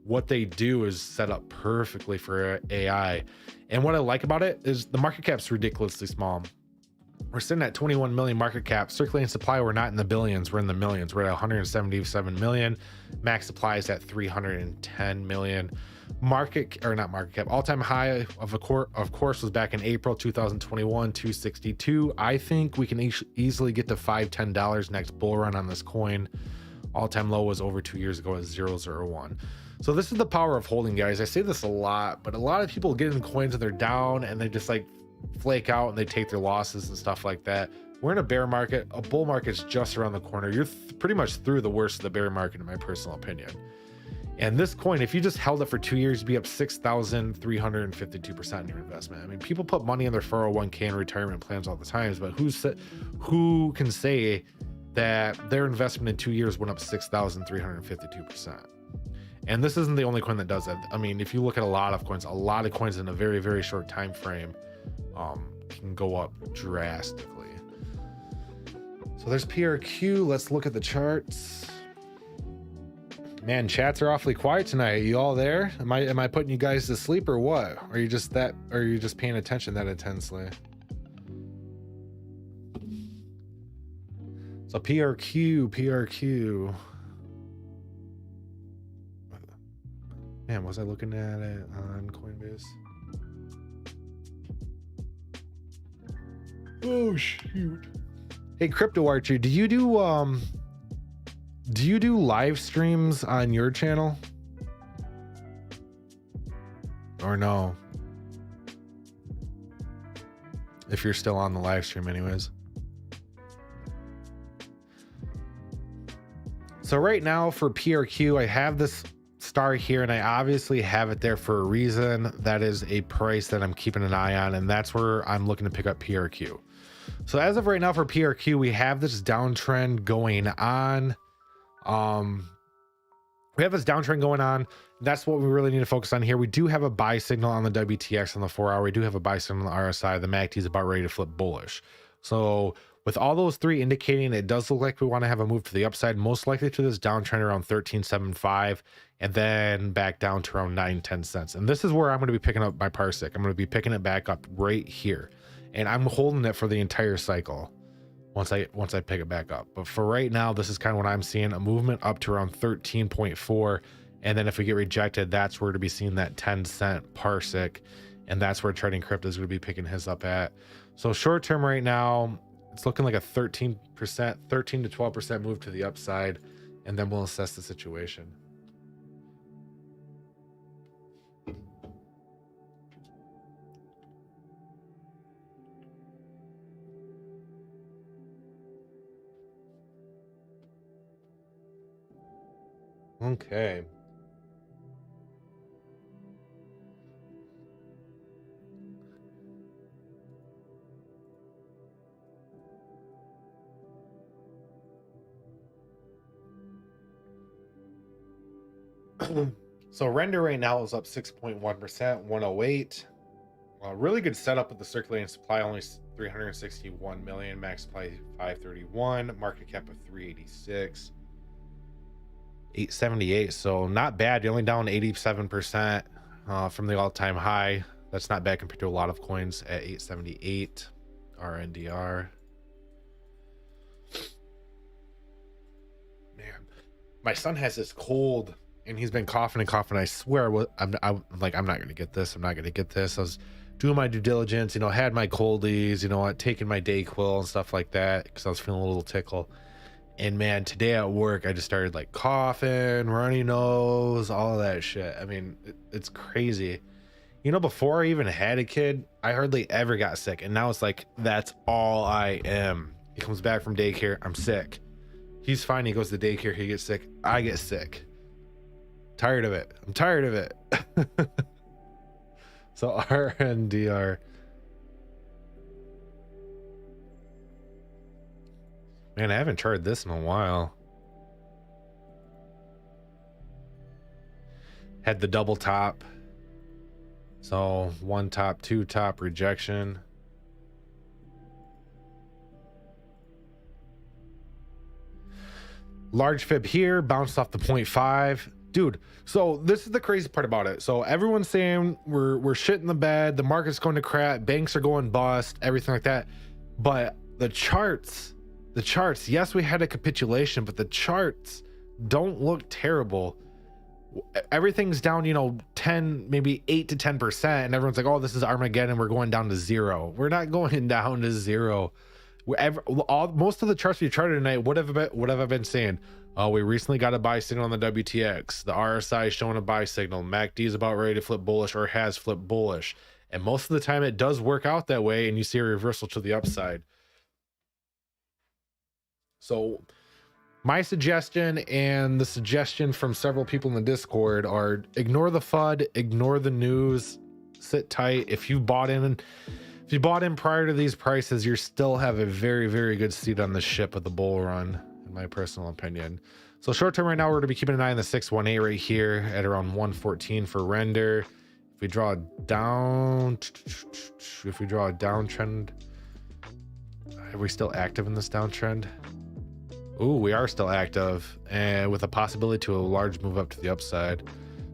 what they do is set up perfectly for AI. And what I like about it is the market cap's ridiculously small. We're sitting at 21 million market cap. Circulating supply, we're not in the billions, we're in the millions. We're at 177 million. Max supply is at 310 million. All-time high of course was back in April 2021, 262. I think we can easily get to $5-10 next bull run on this coin. All-time low was over 2 years ago at 0.001. So this is the power of holding, guys. I say this a lot, but a lot of people get in coins and they're down and they just like flake out and they take their losses and stuff like that. We're in a bear market. A bull market's just around the corner. You're pretty much through the worst of the bear market, in my personal opinion. And this coin, if you just held it for 2 years, you'd be up 6,352% in your investment. I mean, people put money in their 401k and retirement plans all the time, but who can say that their investment in 2 years went up 6,352%? And this isn't the only coin that does that. I mean, if you look at a lot of coins in a very, very short time frame, can go up drastically. So there's PRQ. Let's look at the charts. Man, chats are awfully quiet tonight. Are you all there? Am I putting you guys to sleep or what? Are you just paying attention that intensely? So PRQ. Man, was I looking at it on Coinbase? Oh shoot. Hey Crypto Archer, do you do live streams on your channel? Or no? If you're still on the live stream anyways. So right now for PRQ, I have this star here and I obviously have it there for a reason. That is a price that I'm keeping an eye on, and that's where I'm looking to pick up PRQ. So as of right now for PRQ, we have this downtrend going on. That's what we really need to focus on here. We do have a buy signal on the WTX on the 4 hour. We do have a buy signal on the RSI. The MACD is about ready to flip bullish. So with all those three indicating, it does look like we want to have a move to the upside, most likely to this downtrend around 13.75 and then back down to around 9-10 cents. And this is where I'm going to be picking up my Parsec. I'm going to be picking it back up right here. And I'm holding it for the entire cycle once I pick it back up. But for right now, this is kind of what I'm seeing, a movement up to around 13.4. And then if we get rejected, that's where to be seeing that 10-cent Parsec. And that's where Trading Crypto is going to be picking his up at. So short term right now, it's looking like a 13% to 12% move to the upside. And then we'll assess the situation. Okay. So render right now is up 6.1%, 108. Really good setup with the circulating supply, only 361 million, max supply 531, market cap of 386. 878, so not bad. You're only down 87% from the all-time high. That's not bad compared to a lot of coins at 878 RNDR. Man, my son has this cold and he's been coughing and coughing. I swear I'm not gonna get this. I was doing my due diligence, had my coldies, taking my Dayquil and stuff like that because I was feeling a little tickle. And man, today at work, I just started like coughing, runny nose, all of that shit. I mean, it's crazy. Before I even had a kid, I hardly ever got sick. And now it's like, that's all I am. He comes back from daycare, I'm sick. He's fine, he goes to daycare, he gets sick, I get sick. Tired of it. I'm tired of it. So RNDR. Man, I haven't tried this in a while. Had the double top. So 1 top, 2 top, rejection. Large fib here, bounced off the 0.5. Dude, so this is the crazy part about it. So everyone's saying we're shit in the bed, the market's going to crap, banks are going bust, everything like that. But the charts, yes, we had a capitulation, but the charts don't look terrible. Everything's down, you know, 10, maybe 8 to 10%, and everyone's like, oh, this is Armageddon, we're going down to 0. We're not going down to 0. Most of the charts we charted tonight, what have I been saying? Oh, we recently got a buy signal on the WTX. The RSI is showing a buy signal. MACD is about ready to flip bullish, or has flipped bullish. And most of the time it does work out that way, and you see a reversal to the upside. So my suggestion, and the suggestion from several people in the Discord, are ignore the FUD, ignore the news, sit tight. If you bought in prior to these prices, you still have a very, very good seat on the ship of the bull run, in my personal opinion. So short term right now, we're going to be keeping an eye on the 618 right here at around 114 for render. If we draw a downtrend, are we still active in this downtrend? Ooh, we are still active, and with a possibility to a large move up to the upside.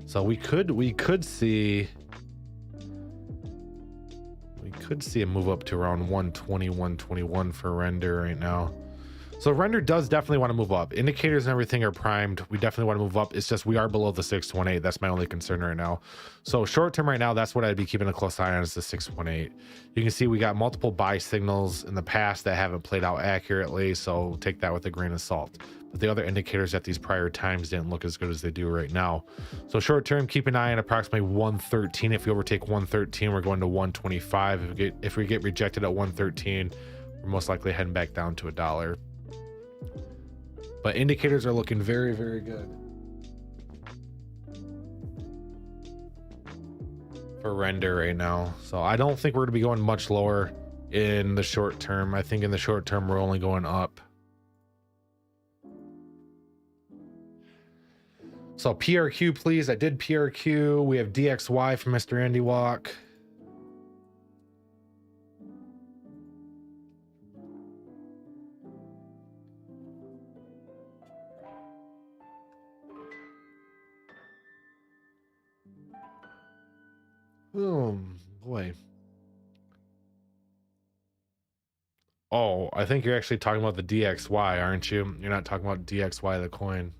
So we could see a move up to around 120, 121 for render right now. So render does definitely want to move up. Indicators and everything are primed. We definitely want to move up. It's just we are below the 618. That's my only concern right now. So short term right now, that's what I'd be keeping a close eye on, is the 618. You can see we got multiple buy signals in the past that haven't played out accurately, so take that with a grain of salt. But the other indicators at these prior times didn't look as good as they do right now. So short term, keep an eye on approximately 113. If we overtake 113, we're going to 125. If we get rejected at 113, we're most likely heading back down to $1. But indicators are looking very, very good for render right now. So I don't think we're going to be going much lower in the short term. I think in the short term, we're only going up. So PRQ, please. I did PRQ. We have DXY from Mr. Andy Walk. Oh boy. Oh, I think you're actually talking about the DXY, aren't you? You're not talking about DXY, the coin.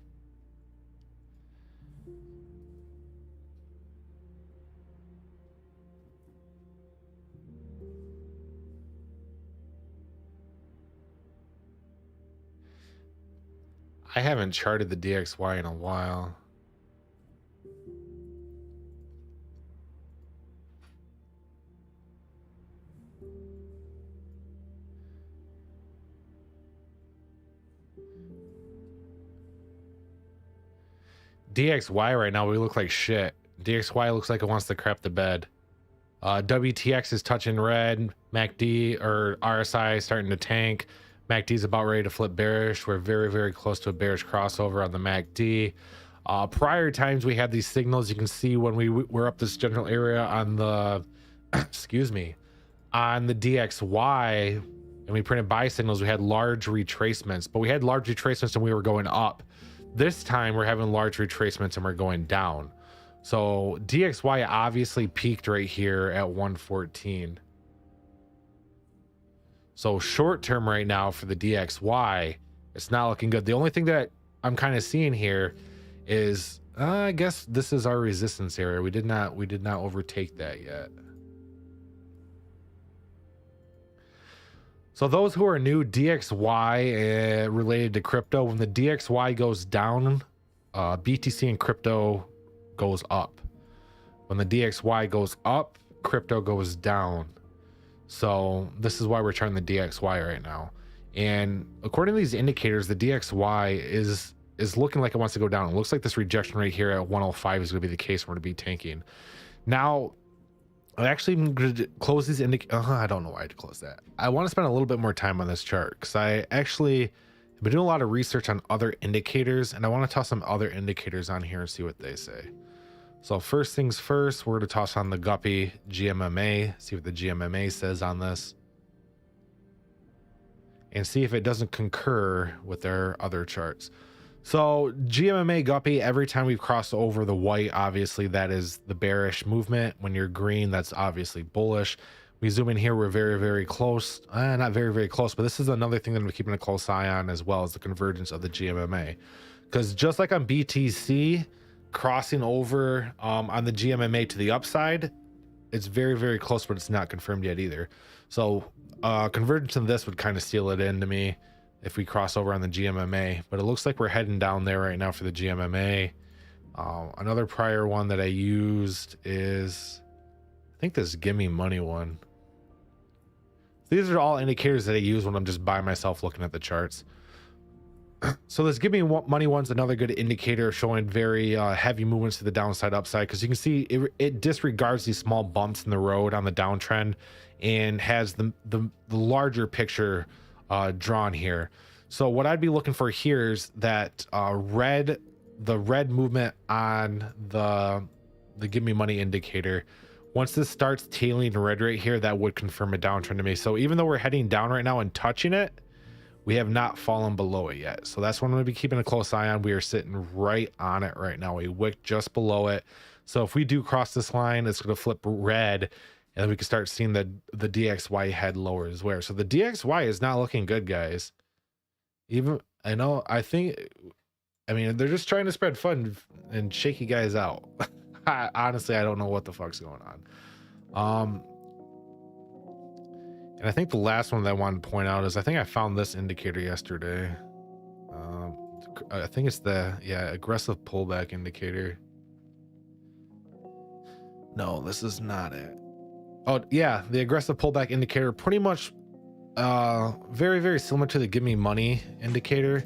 I haven't charted the DXY in a while. DXY right now, we look like shit. DXY looks like it wants to crap the bed. WTX is touching red. MACD or RSI starting to tank. MACD is about ready to flip bearish. We're very, very close to a bearish crossover on the MACD. Prior times we had these signals. You can see when we were up this general area on the, excuse me, on the DXY, and we printed buy signals, we had large retracements, but we had large retracements and we were going up. This time we're having large retracements and we're going down. So DXY obviously peaked right here at 114. So short term right now for the DXY, it's not looking good. The only thing that I'm kind of seeing here is I guess this is our resistance area. We did not overtake that yet. So those who are new, DXY related to crypto, when the DXY goes down, BTC and crypto goes up. When the DXY goes up, crypto goes down. So this is why we're trying the DXY right now. And according to these indicators, the DXY is looking like it wants to go down. It looks like this rejection right here at 105 is going to be the case. We're going to be tanking. Now, I actually am going to close these I don't know why I had to close that. I want to spend a little bit more time on this chart because I actually have been doing a lot of research on other indicators, and I want to toss some other indicators on here and see what they say. So first things first, we're going to toss on the Guppy GMMA, see what the GMMA says on this, and see if it doesn't concur with their other charts. So GMMA Guppy, every time we've crossed over the white, obviously that is the bearish movement. When you're green, that's obviously bullish. We zoom in here, we're very, very close. Not very, very close, but this is another thing that we're keeping a close eye on, as well as the convergence of the GMMA. Because just like on BTC, crossing over on the GMMA to the upside, it's very, very close, but it's not confirmed yet either. So convergence of this would kind of seal it in to me if we cross over on the GMMA, but it looks like we're heading down there right now for the GMMA. Another prior one that I used is, I think this Gimme Money one. These are all indicators that I use when I'm just by myself looking at the charts. So this Gimme Money one's another good indicator showing very heavy movements to the downside upside, because you can see it disregards these small bumps in the road on the downtrend and has the larger picture drawn here. So what I'd be looking for here is that the red movement on the Gimme Money indicator. Once this starts tailing red right here, that would confirm a downtrend to me. So even though we're heading down right now and touching it, we have not fallen below it yet. So that's what I'm going to be keeping a close eye on. We are sitting right on it right now, a wick just below it. So if we do cross this line, it's going to flip red, and then we can start seeing the DXY head lower as well. So the DXY is not looking good, guys. Even, I mean, they're just trying to spread fun and shake you guys out. Honestly, I don't know what the fuck's going on. And I think the last one that I wanted to point out is, I think I found this indicator yesterday. I think it's the aggressive pullback indicator. No, this is not it. Oh yeah, the aggressive pullback indicator, pretty much very, very similar to the Gimme Money indicator,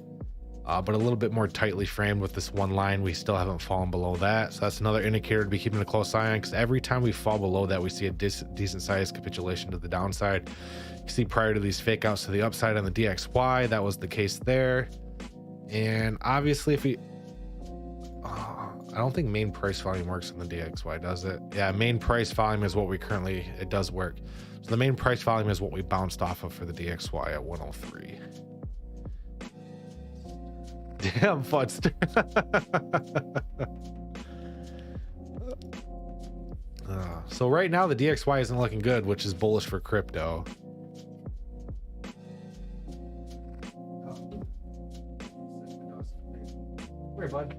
but a little bit more tightly framed with this one line. We still haven't fallen below that, so that's another indicator to be keeping a close eye on, because every time we fall below that, we see a decent sized capitulation to the downside. You can see prior to these fake outs to the upside on the DXY, that was the case there. And obviously if we I don't think main price volume works on the DXY, does it? Yeah, main price volume is what we currently, it does work. So the main price volume is what we bounced off of for the DXY at 103. Damn, Futster. So right now the DXY isn't looking good, which is bullish for crypto. Where, bud?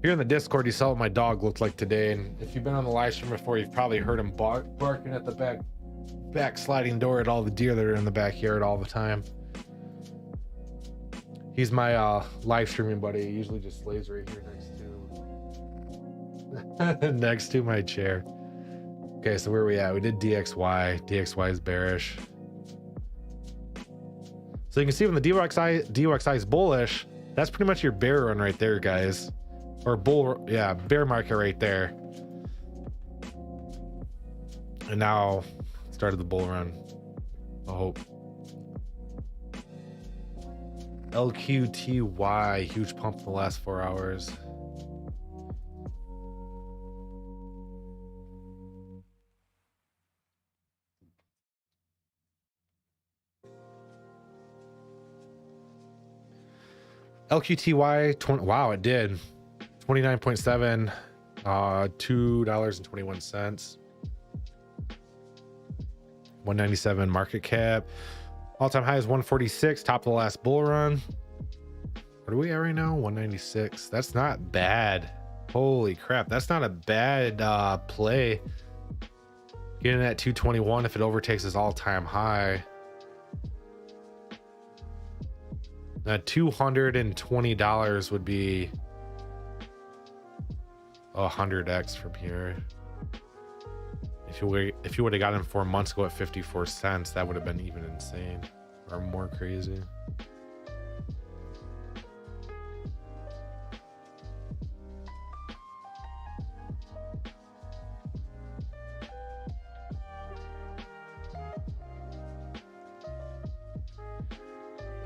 Here in the Discord, you saw what my dog looked like today, and if you've been on the live stream before, you've probably heard him barking at the back sliding door at all the deer that are in the backyard all the time. He's my live streaming buddy. He usually just lays right here next to my chair. Okay, so where are we at? We did DXY. DXY is bearish. So you can see when the DXY is bullish, that's pretty much your bear run right there, guys. Or bear market right there. And now started the bull run. I hope. LQTY, huge pump in the last 4 hours. LQTY, wow, it did 29.7, $2.21, 197 market cap. All-time high is 146, top of the last bull run. What are we at right now? 196. That's not bad. Holy crap, that's not a bad play. Getting at 221 if it overtakes his all-time high. $220 would be 100x from here. If you would have gotten 4 months ago at 54 cents, that would have been even insane or more crazy.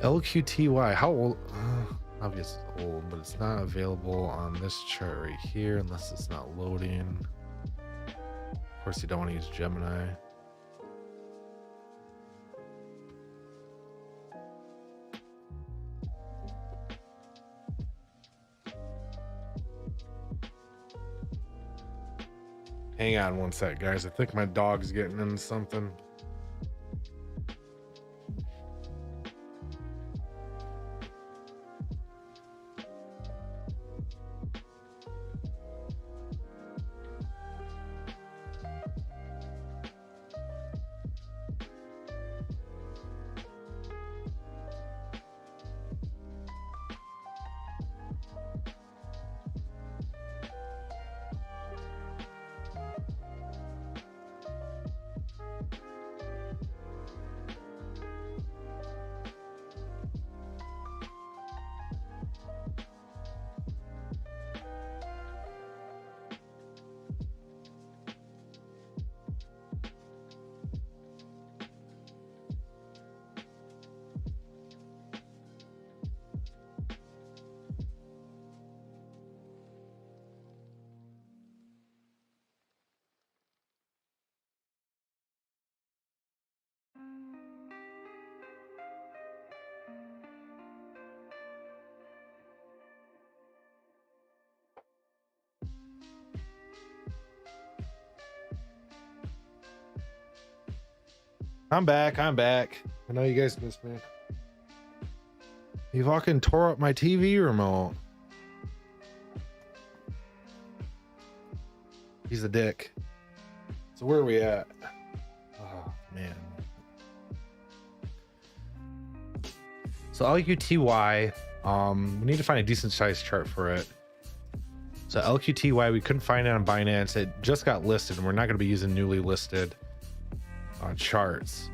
LQTY, how old? Obviously it's old, but it's not available on this chart right here unless it's not loading. Of course, you don't want to use Gemini. Hang on one sec, guys. I think my dog's getting into something. I'm back. I know you guys missed me. You fucking tore up my TV remote. He's a dick. So where are we at? Oh man. So LQTY, we need to find a decent sized chart for it. So LQTY, we couldn't find it on Binance. It just got listed, and we're not going to be using newly listed charts.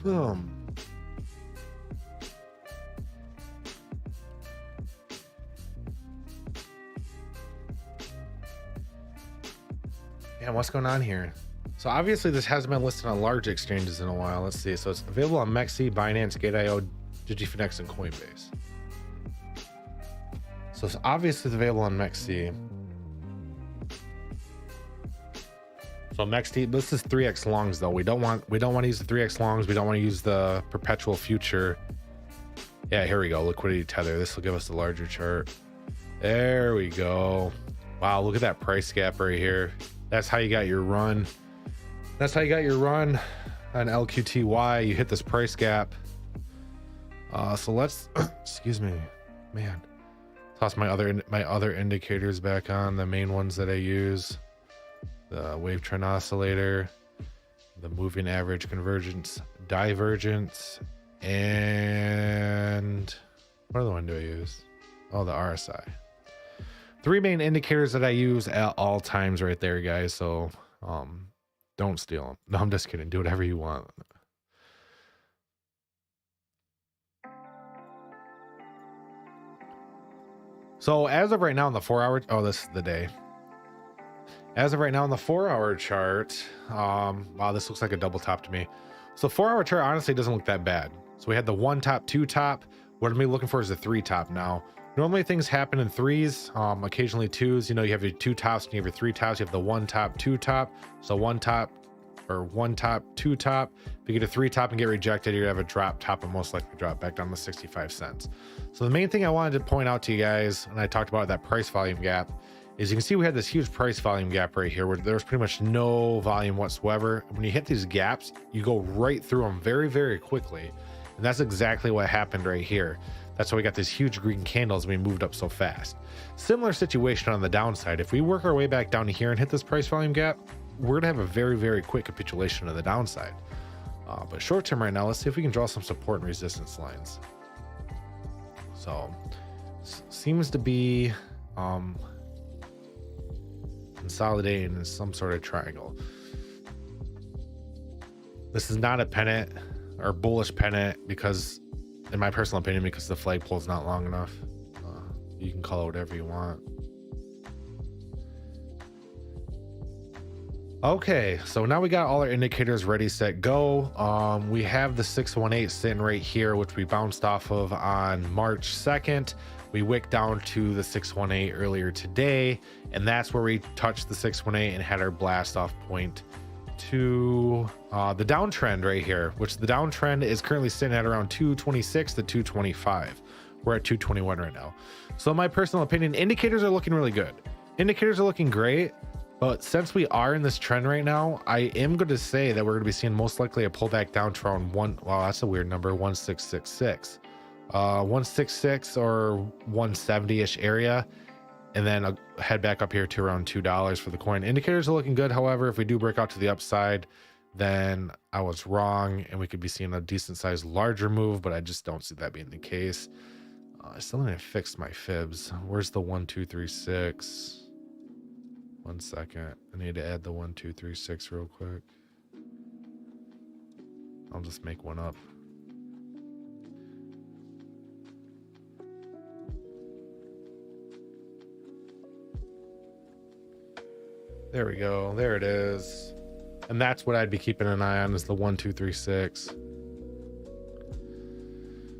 Yeah, what's going on here? So obviously this hasn't been listed on large exchanges in a while. Let's see. So it's available on Mexi, Binance, Gate.io, Digifinex, and Coinbase. So it's obviously available on Mexi. So Mexi, this is 3x longs though. We don't want to use the 3x longs. We don't want to use the perpetual future. Yeah, here we go. Liquidity tether. This will give us the larger chart. There we go. Wow, look at that price gap right here. That's how you got your run. That's how you got your run on LQTY. You hit this price gap. So let's excuse me, man. Toss my other indicators back on, the main ones that I use. The wave trend oscillator, the moving average convergence, divergence, and what other one do I use? Oh, the RSI. Three main indicators that I use at all times right there, guys. So don't steal them. No, I'm just kidding. Do whatever you want. So as of right now in the 4 hour, oh, this is the day. As of right now in the 4 hour chart, wow, this looks like a double top to me. So 4 hour chart honestly doesn't look that bad. So we had the 1 top, 2 top. What I'm looking for is the 3 top now. Normally things happen in 3s, occasionally 2s. You know, you have your 2 tops and you have your 3 tops. You have the 1 top, 2 top. So 1 top or 1 top, 2 top. If you get a 3 top and get rejected, you're gonna have a drop top and most likely drop back down to 65 cents. So the main thing I wanted to point out to you guys, and I talked about that price volume gap, is you can see we had this huge price volume gap right here where there's pretty much no volume whatsoever. When you hit these gaps, you go right through them very, very quickly. And that's exactly what happened right here. That's why we got these huge green candles and we moved up so fast. Similar situation on the downside. If we work our way back down to here and hit this price volume gap, we're gonna have a very, very quick capitulation of the downside. But short term right now, let's see if we can draw some support and resistance lines. So seems to be consolidating in some sort of triangle. This is not a pennant or bullish pennant because, in my personal opinion, because the flagpole is not long enough. You can call it whatever you want. Okay, so now we got all our indicators ready, set, go. We have the 618 sitting right here, which we bounced off of on March 2nd. We wicked down to the 618 earlier today, and that's where we touched the 618 and had our blast off point to the downtrend right here, which the downtrend is currently sitting at around 226 to 225. We're at 221 right now. So in my personal opinion, indicators are looking really good. Indicators are looking great. But since we are in this trend right now, I am going to say that we're going to be seeing most likely a pullback down to around wow, that's a weird number, 1666. 166 or 170-ish area, and then I'll head back up here to around $2 for the coin. Indicators are looking good. However, if we do break out to the upside, then I was wrong, and we could be seeing a decent sized larger move, but I just don't see that being the case. I still need to fix my fibs. Where's the 1236? 1 second. I need to add the 1236 real quick. I'll just make one up. There we go. There it is. And that's what I'd be keeping an eye on, is the 1236.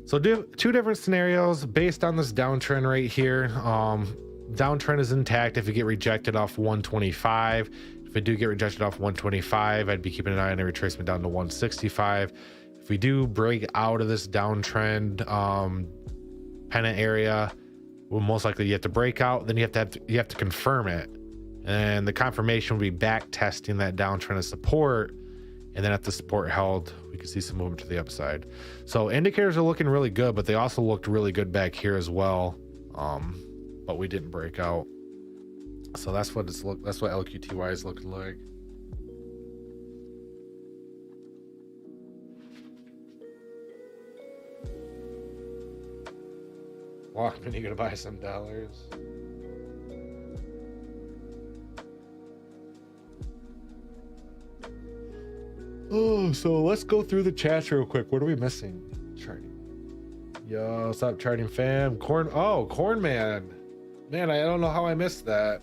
So two different scenarios based on this downtrend right here. Downtrend is intact if you get rejected off 125. If we do get rejected off 125, I'd be keeping an eye on a retracement down to 165. If we do break out of this downtrend pennant area, well, most likely you have to break out, then you have to confirm it, and the confirmation will be back testing that downtrend as support. And then if the support held, we can see some movement to the upside. So indicators are looking really good, but they also looked really good back here as well. But we didn't break out. So that's what LQTY is looking like. Walkman, you gonna buy some dollars? Oh, so let's go through the chats real quick. What are we missing? Charting. Yo, what's up, charting fam? Corn man. Man, I don't know how I missed that.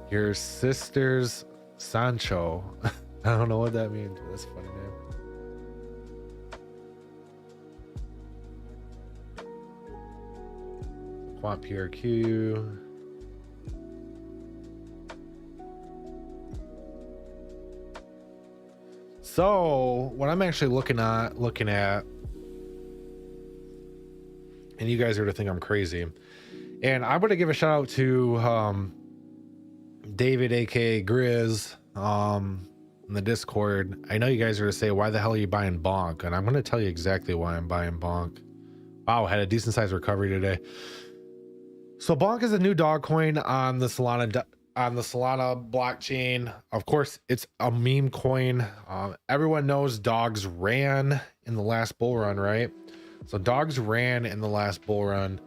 Your sister's Sancho. I don't know what that means. That's a funny name. Quant PRQ. So what I'm actually looking at, and you guys are to think I'm crazy, and I'm gonna give a shout out to David, aka Grizz, in the Discord. I know you guys are to say, why the hell are you buying Bonk? And I'm gonna tell you exactly why I'm buying Bonk. Wow, had a decent sized recovery today. So Bonk is a new dog coin on the Solana blockchain. Of course, it's a meme coin. Everyone knows dogs ran in the last bull run, right? So dogs ran in the last bull run,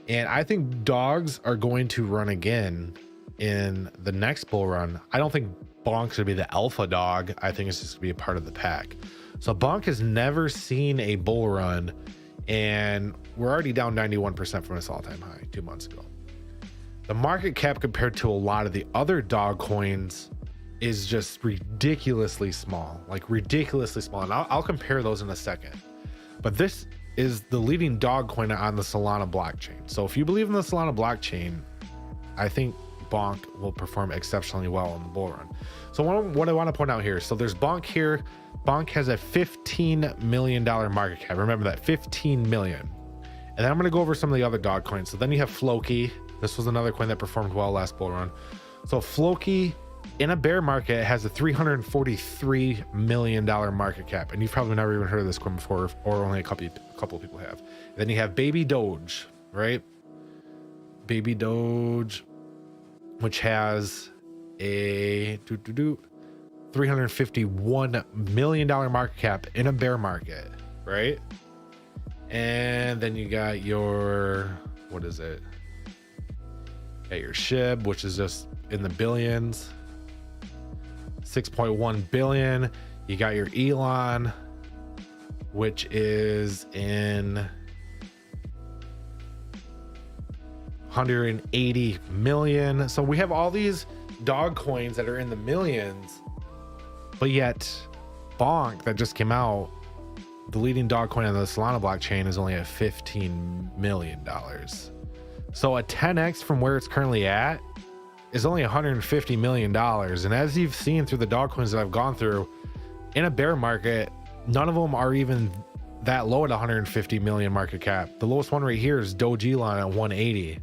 and I think dogs are going to run again in the next bull run. I don't think Bonk should be the alpha dog. I think it's just gonna be a part of the pack. So Bonk has never seen a bull run, and we're already down 91% from its all-time high 2 months ago. The market cap compared to a lot of the other dog coins is just ridiculously small, like ridiculously small. And I'll compare those in a second. But this is the leading dog coin on the Solana blockchain. So if you believe in the Solana blockchain, I think Bonk will perform exceptionally well in the bull run. So what I want to point out here, so there's Bonk here. Bonk has a $15 million market cap. Remember that, 15 million. And then I'm going to go over some of the other dog coins. So then you have Floki. This was another coin that performed well last bull run. So Floki in a bear market has a $343 million market cap. And you've probably never even heard of this coin before, or only a couple of people have. And then you have Baby Doge, right? Baby Doge, which has a $351 million market cap in a bear market, right? And then you got your, what is it? Got your SHIB, which is just in the billions, 6.1 billion. You got your Elon, which is in 180 million. So we have all these dog coins that are in the millions, but yet Bonk that just came out, the leading dog coin on the Solana blockchain is only at $15 million. So a 10x from where it's currently at is only $150 million. And as you've seen through the dog coins that I've gone through in a bear market, none of them are even that low at 150 million market cap. The lowest one right here is Doge Elon at 180.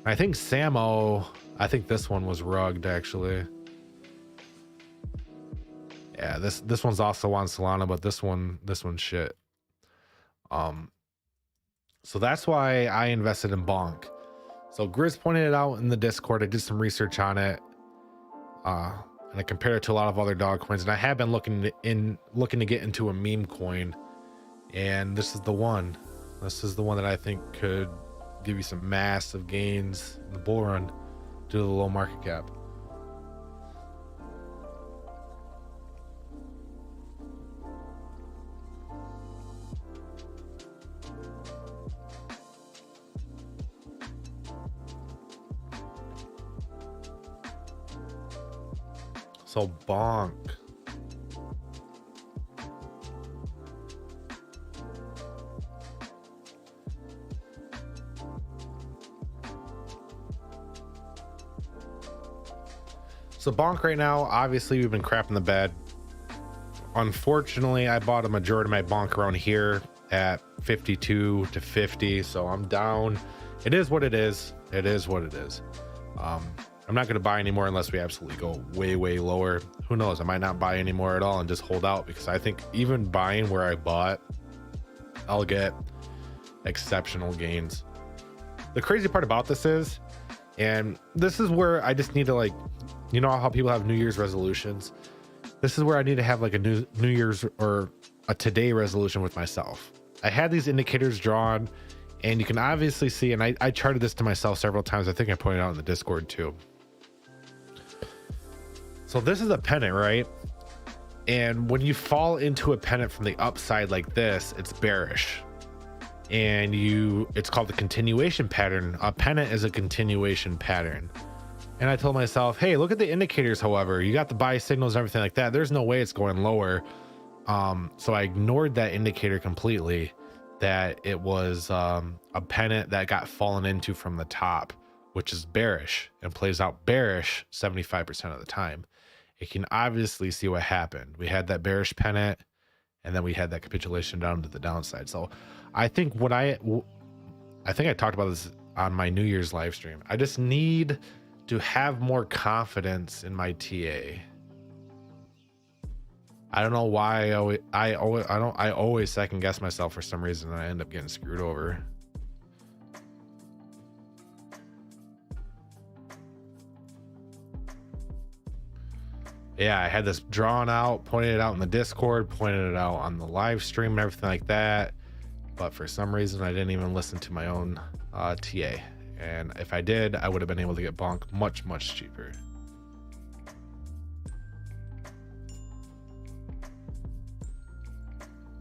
I think Samo, I think this one was rugged actually. Yeah, this one's also on Solana, but this one's shit. So that's why I invested in Bonk. So Grizz pointed it out in the Discord. I did some research on it, and I compared it to a lot of other dog coins. And I have been looking to get into a meme coin, and this is the one. This is the one that I think could give you some massive gains in the bull run due to the low market cap. So Bonk. So Bonk right now, obviously we've been crapping the bed. Unfortunately, I bought a majority of my Bonk around here at 52 to 50. So I'm down. It is what it is. It is what it is. I'm not going to buy anymore unless we absolutely go way lower. Who knows? I might not buy anymore at all and just hold out, because I think even buying where I bought, I'll get exceptional gains. The crazy part about this is, and this is where I just need to, like, you know how people have New Year's resolutions? This is where I need to have like a New Year's or a today resolution with myself. I had these indicators drawn, and you can obviously see, and I charted this to myself several times. I think I pointed out in the Discord too. So this is a pennant, right? And when you fall into a pennant from the upside like this, it's bearish. And it's called the continuation pattern. A pennant is a continuation pattern. And I told myself, hey, look at the indicators. However, you got the buy signals and everything like that. There's no way it's going lower. So I ignored that indicator completely, that it was a pennant that got fallen into from the top, which is bearish and plays out bearish 75% of the time. You can obviously see what happened. We had that bearish pennant, and then we had that capitulation down to the downside. So I think I think I talked about this on my New Year's live stream. I just need to have more confidence in my TA. I don't know why I always second guess myself for some reason, and I end up getting screwed over. Yeah, I had this drawn out, pointed it out in the Discord, pointed it out on the live stream and everything like that. But for some reason, I didn't even listen to my own TA. And if I did, I would have been able to get Bonk much cheaper.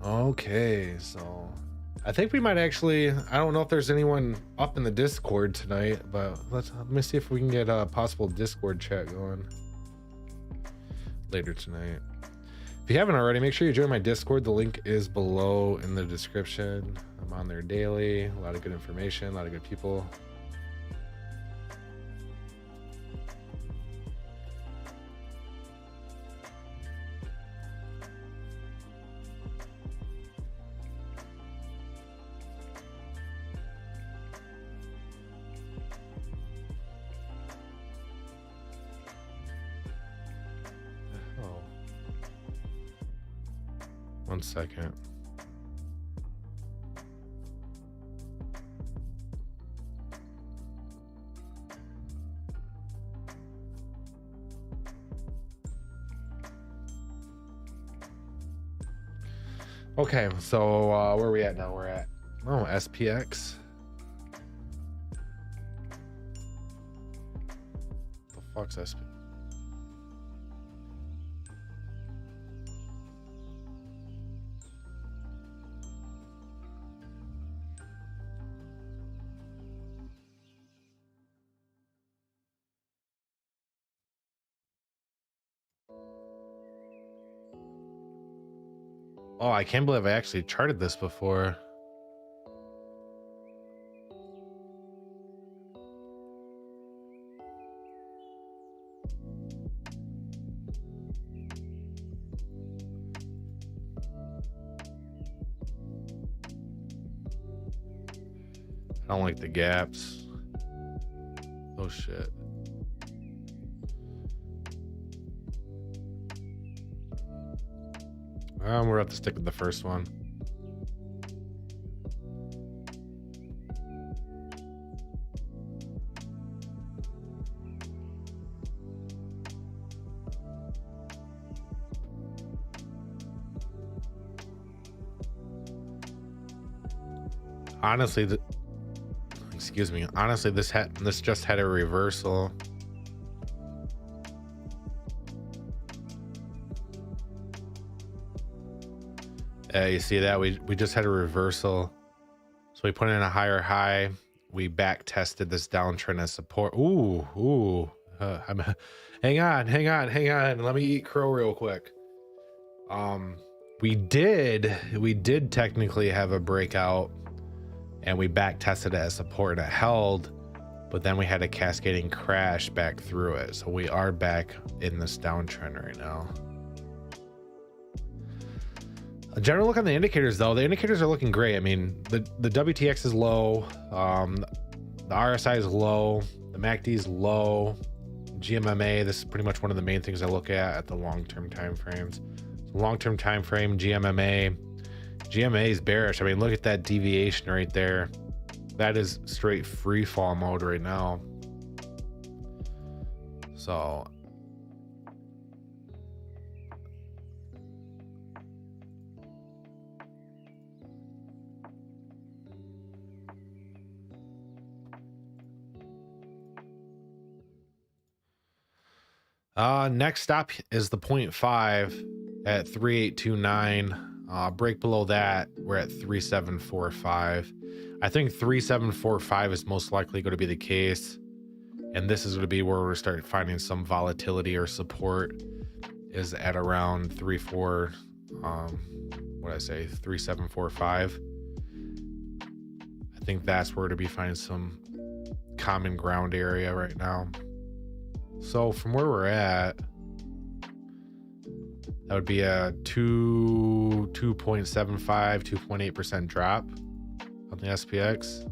Okay, so I think we might actually, I don't know if there's anyone up in the Discord tonight, but let me see if we can get a possible Discord chat going later tonight. If you haven't already, make sure you join my Discord. The link is below in the description. I'm on there daily. A lot of good information, a lot of good people. Oh. 1 second. Okay, so where are we at now? We're at SPX. The fuck's SPX? Oh, I can't believe I actually charted this before. I don't like the gaps. Oh shit. We're gonna have to stick with the first one. Honestly, excuse me. Honestly, this just had a reversal. You see that we just had a reversal, so we put in a higher high. We back tested this downtrend as support. Hang on. Let me eat crow real quick. We did technically have a breakout, and we back tested it as support and it held, but then we had a cascading crash back through it. So we are back in this downtrend right now. A general look on the indicators, though. The indicators are looking great. I mean, the WTX is low, the RSI is low, the MACD is low, GMMA. This is pretty much one of the main things I look at the long-term time frames. So long-term time frame, GMMA is bearish. I mean, look at that deviation right there. That is straight free fall mode right now. So next stop is the 0.5 at 3829. Break below that, we're at 3745. I think 3745 is most likely going to be the case, and this is going to be where we're start finding some volatility or support, is at around 3745. I think that's where to be finding some common ground area right now. So from where we're at, that would be a 2.75, 2.8% drop on the SPX.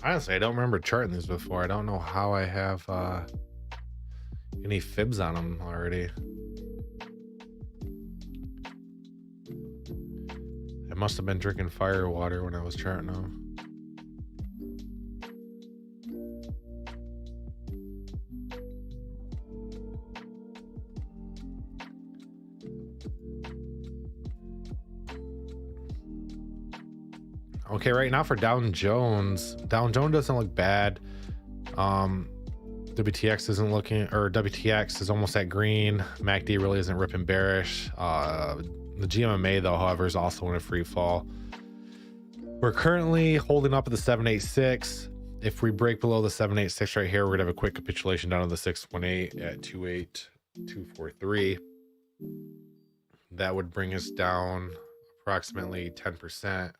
Honestly, I don't remember charting these before. I don't know how I have any fibs on them already. I must have been drinking fire water when I was charting them. Okay, right now for Dow Jones doesn't look bad. WTX isn't looking, or WTX is almost at green. MACD really isn't ripping bearish. The GMMA, though, however, is also in a free fall. We're currently holding up at the 786. If we break below the 786 right here, we're gonna have a quick capitulation down to the 618 at 28243. That would bring us down approximately 10%.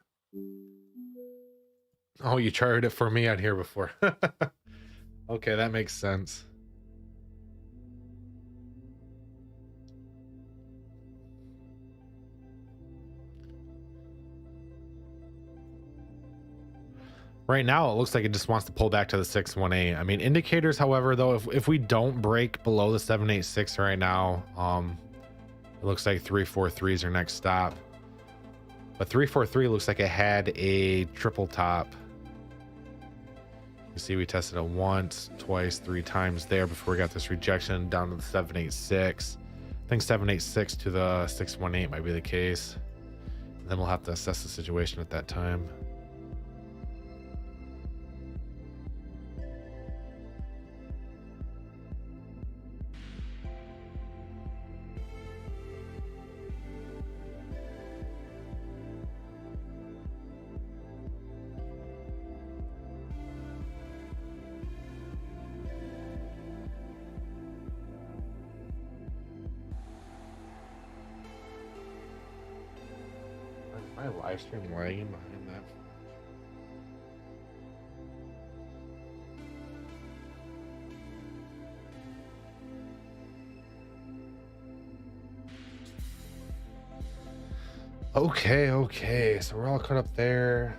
Oh, you charted it for me on here before. Okay, that makes sense. Right now, it looks like it just wants to pull back to the 618. I mean, indicators, however, though, if we don't break below the 786 right now, it looks like 343 is our next stop. But 343 looks like it had a triple top. You see, we tested it once, twice, 3 times there before we got this rejection down to the 786. I think 786 to the 618 might be the case. And then we'll have to assess the situation at that time. My live stream lagging behind that. Okay, so we're all caught up there.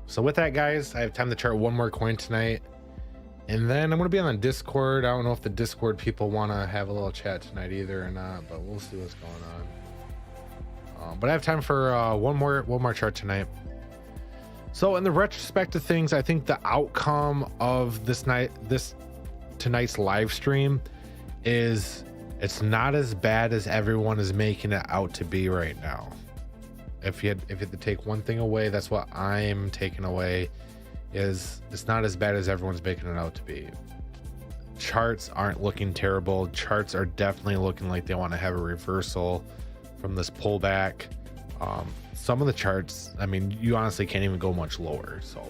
So with that, guys, I have time to chart one more coin tonight, and then I'm going to be on the Discord. I don't know if the Discord people want to have a little chat tonight either or not, but we'll see what's going on. But I have time for one more chart tonight. So in the retrospect of things, I think the outcome of tonight's live stream is it's not as bad as everyone is making it out to be right now. If you had to take one thing away, that's what I'm taking away, is it's not as bad as everyone's making it out to be. Charts aren't looking terrible. Charts are definitely looking like they want to have a reversal from this pullback. Some of the charts, I mean, you honestly can't even go much lower, so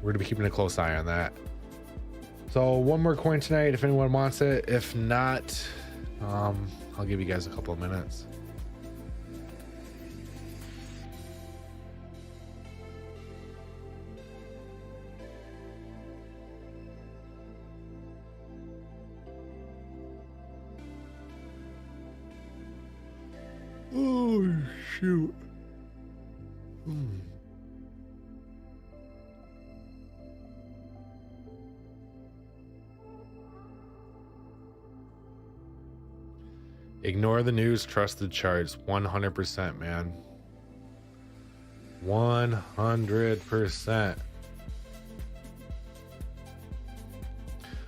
we're gonna be keeping a close eye on that. So one more coin tonight if anyone wants it. If not, I'll give you guys a couple of minutes. Oh shoot. Ignore the news, trust the charts. 100%, man. 100%.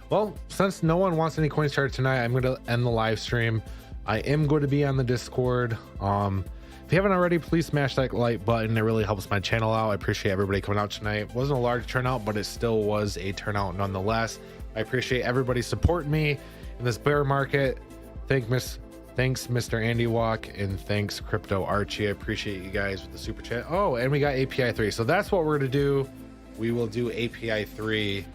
Well, since no one wants any coins chart tonight, I'm going to end the live stream. I am going to be on the Discord. If you haven't already, please smash that like button. It really helps my channel out. I appreciate everybody coming out tonight. It wasn't a large turnout, but it still was a turnout nonetheless. I appreciate everybody supporting me in this bear market. Thanks Mr. Andy Walk, and thanks Crypto Archie. I appreciate you guys with the super chat. Oh, and we got API 3. So that's what we're going to do. We will do API 3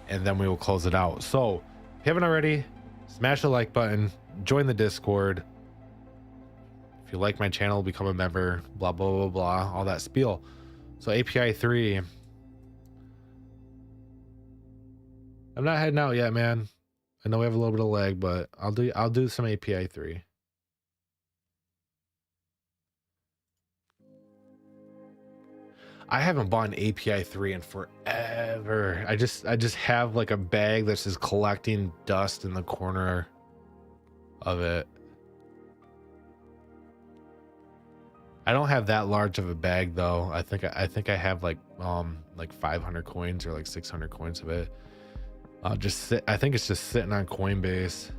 and then we will close it out. So if you haven't already, smash the like button, join the Discord. If you like my channel, become a member, blah, blah, blah, blah, all that spiel. So API 3. I'm not heading out yet, man. I know we have a little bit of lag, but I'll do some API 3. I haven't bought an API 3 in forever. I just have like a bag that's just collecting dust in the corner of it. I don't have that large of a bag though. I think I have like 500 coins or like 600 coins of it. I think it's just sitting on Coinbase.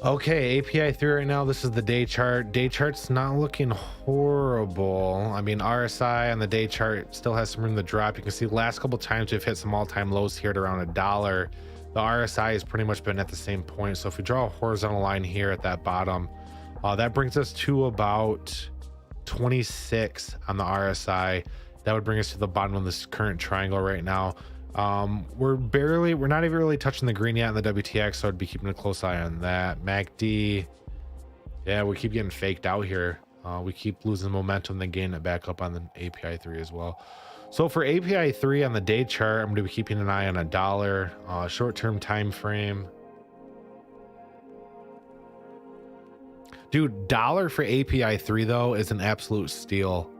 Okay, API 3 right now. This is the day chart. Day chart's not looking horrible. I mean, RSI on the day chart still has some room to drop. You can see last couple times we've hit some all-time lows here at around $1. The RSI has pretty much been at the same point. So if we draw a horizontal line here at that bottom, that brings us to about 26 on the RSI. That would bring us to the bottom of this current triangle right now. We're not even really touching the green yet on the WTX, so I'd be keeping a close eye on that. MACD, yeah, we keep getting faked out here. We keep losing momentum, then gain it back up on the API 3 as well. So for API 3 on the day chart, I'm going to be keeping an eye on $1 short-term time frame. Dude, dollar for API 3 though is an absolute steal.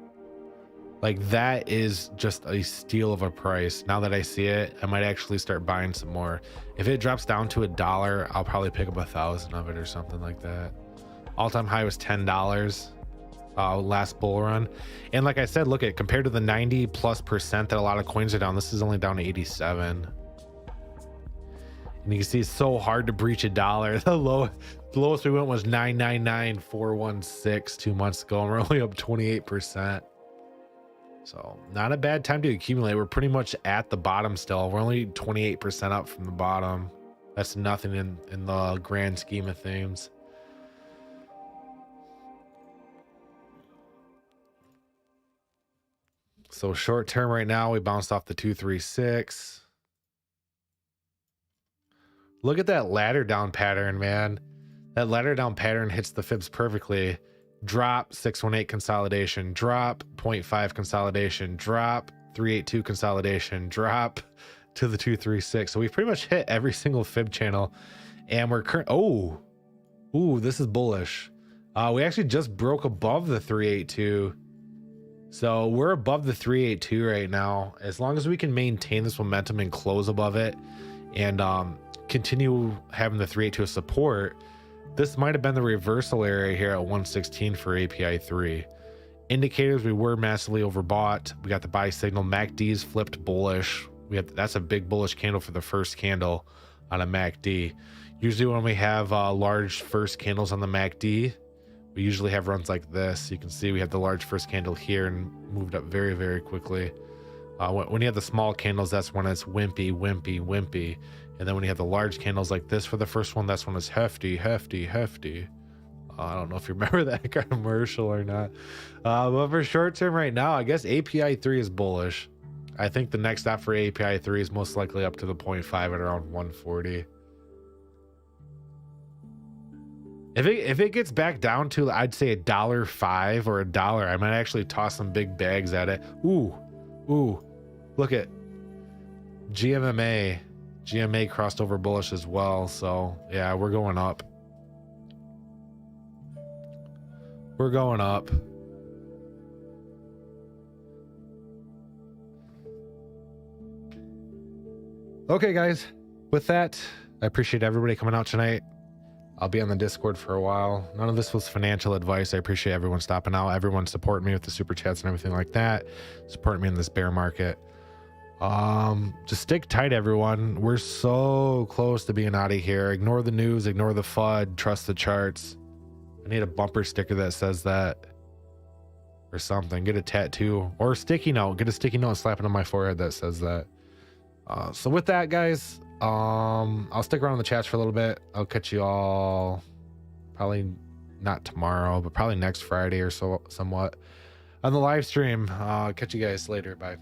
Like, that is just a steal of a price. Now that I see it, I might actually start buying some more. If it drops down to $1, I'll probably pick up 1,000 of it or something like that. All-time high was $10 last bull run. And like I said, look at, compared to the 90+% that a lot of coins are down, this is only down to 87. And you can see it's so hard to breach $1. The lowest we went was 999,416 2 months ago, and we're only up 28%. So not a bad time to accumulate. We're pretty much at the bottom still. We're only 28% up from the bottom. That's nothing in the grand scheme of things. So short term right now, we bounced off the 236. Look at that ladder down pattern, man. That ladder down pattern hits the fibs perfectly. Drop 618 consolidation, drop 0.5 consolidation, drop 382 consolidation, drop to the 236. So we've pretty much hit every single fib channel, and we're ooh, this is bullish. We actually just broke above the 382. So we're above the 382 right now. As long as we can maintain this momentum and close above it and continue having the 382 as support, this might have been the reversal area here at 116 for API 3. Indicators, we were massively overbought. We got the buy signal. MACD's flipped bullish. That's a big bullish candle for the first candle on a MACD. Usually when we have large first candles on the MACD, we usually have runs like this. You can see we have the large first candle here and moved up very, very quickly. When you have the small candles, that's when it's wimpy, wimpy, wimpy. And then when you have the large candles like this for the first one, that's when it's hefty, hefty, hefty. I don't know if you remember that commercial or not. But for short term right now, I guess API 3 is bullish. I think the next stop for API 3 is most likely up to the 0.5 at around 140. If it gets back down to, I'd say $1.05 or $1, I might actually toss some big bags at it. Ooh, look at GMMA. GMA crossed over bullish as well. So yeah, we're going up. We're going up. Okay, guys, with that, I appreciate everybody coming out tonight. I'll be on the Discord for a while. None of this was financial advice. I appreciate everyone stopping out, everyone supporting me with the super chats and everything like that, supporting me in this bear market. Just stick tight, everyone. We're so close to being out of here. Ignore the news, ignore the FUD, trust the charts. I need a bumper sticker that says that or something. Get a tattoo or a sticky note. Get a sticky note and slap it on my forehead that says that. So with that, guys, I'll stick around in the chats for a little bit. I'll catch you all probably not tomorrow, but probably next Friday or so, somewhat on the live stream. Catch you guys later. Bye.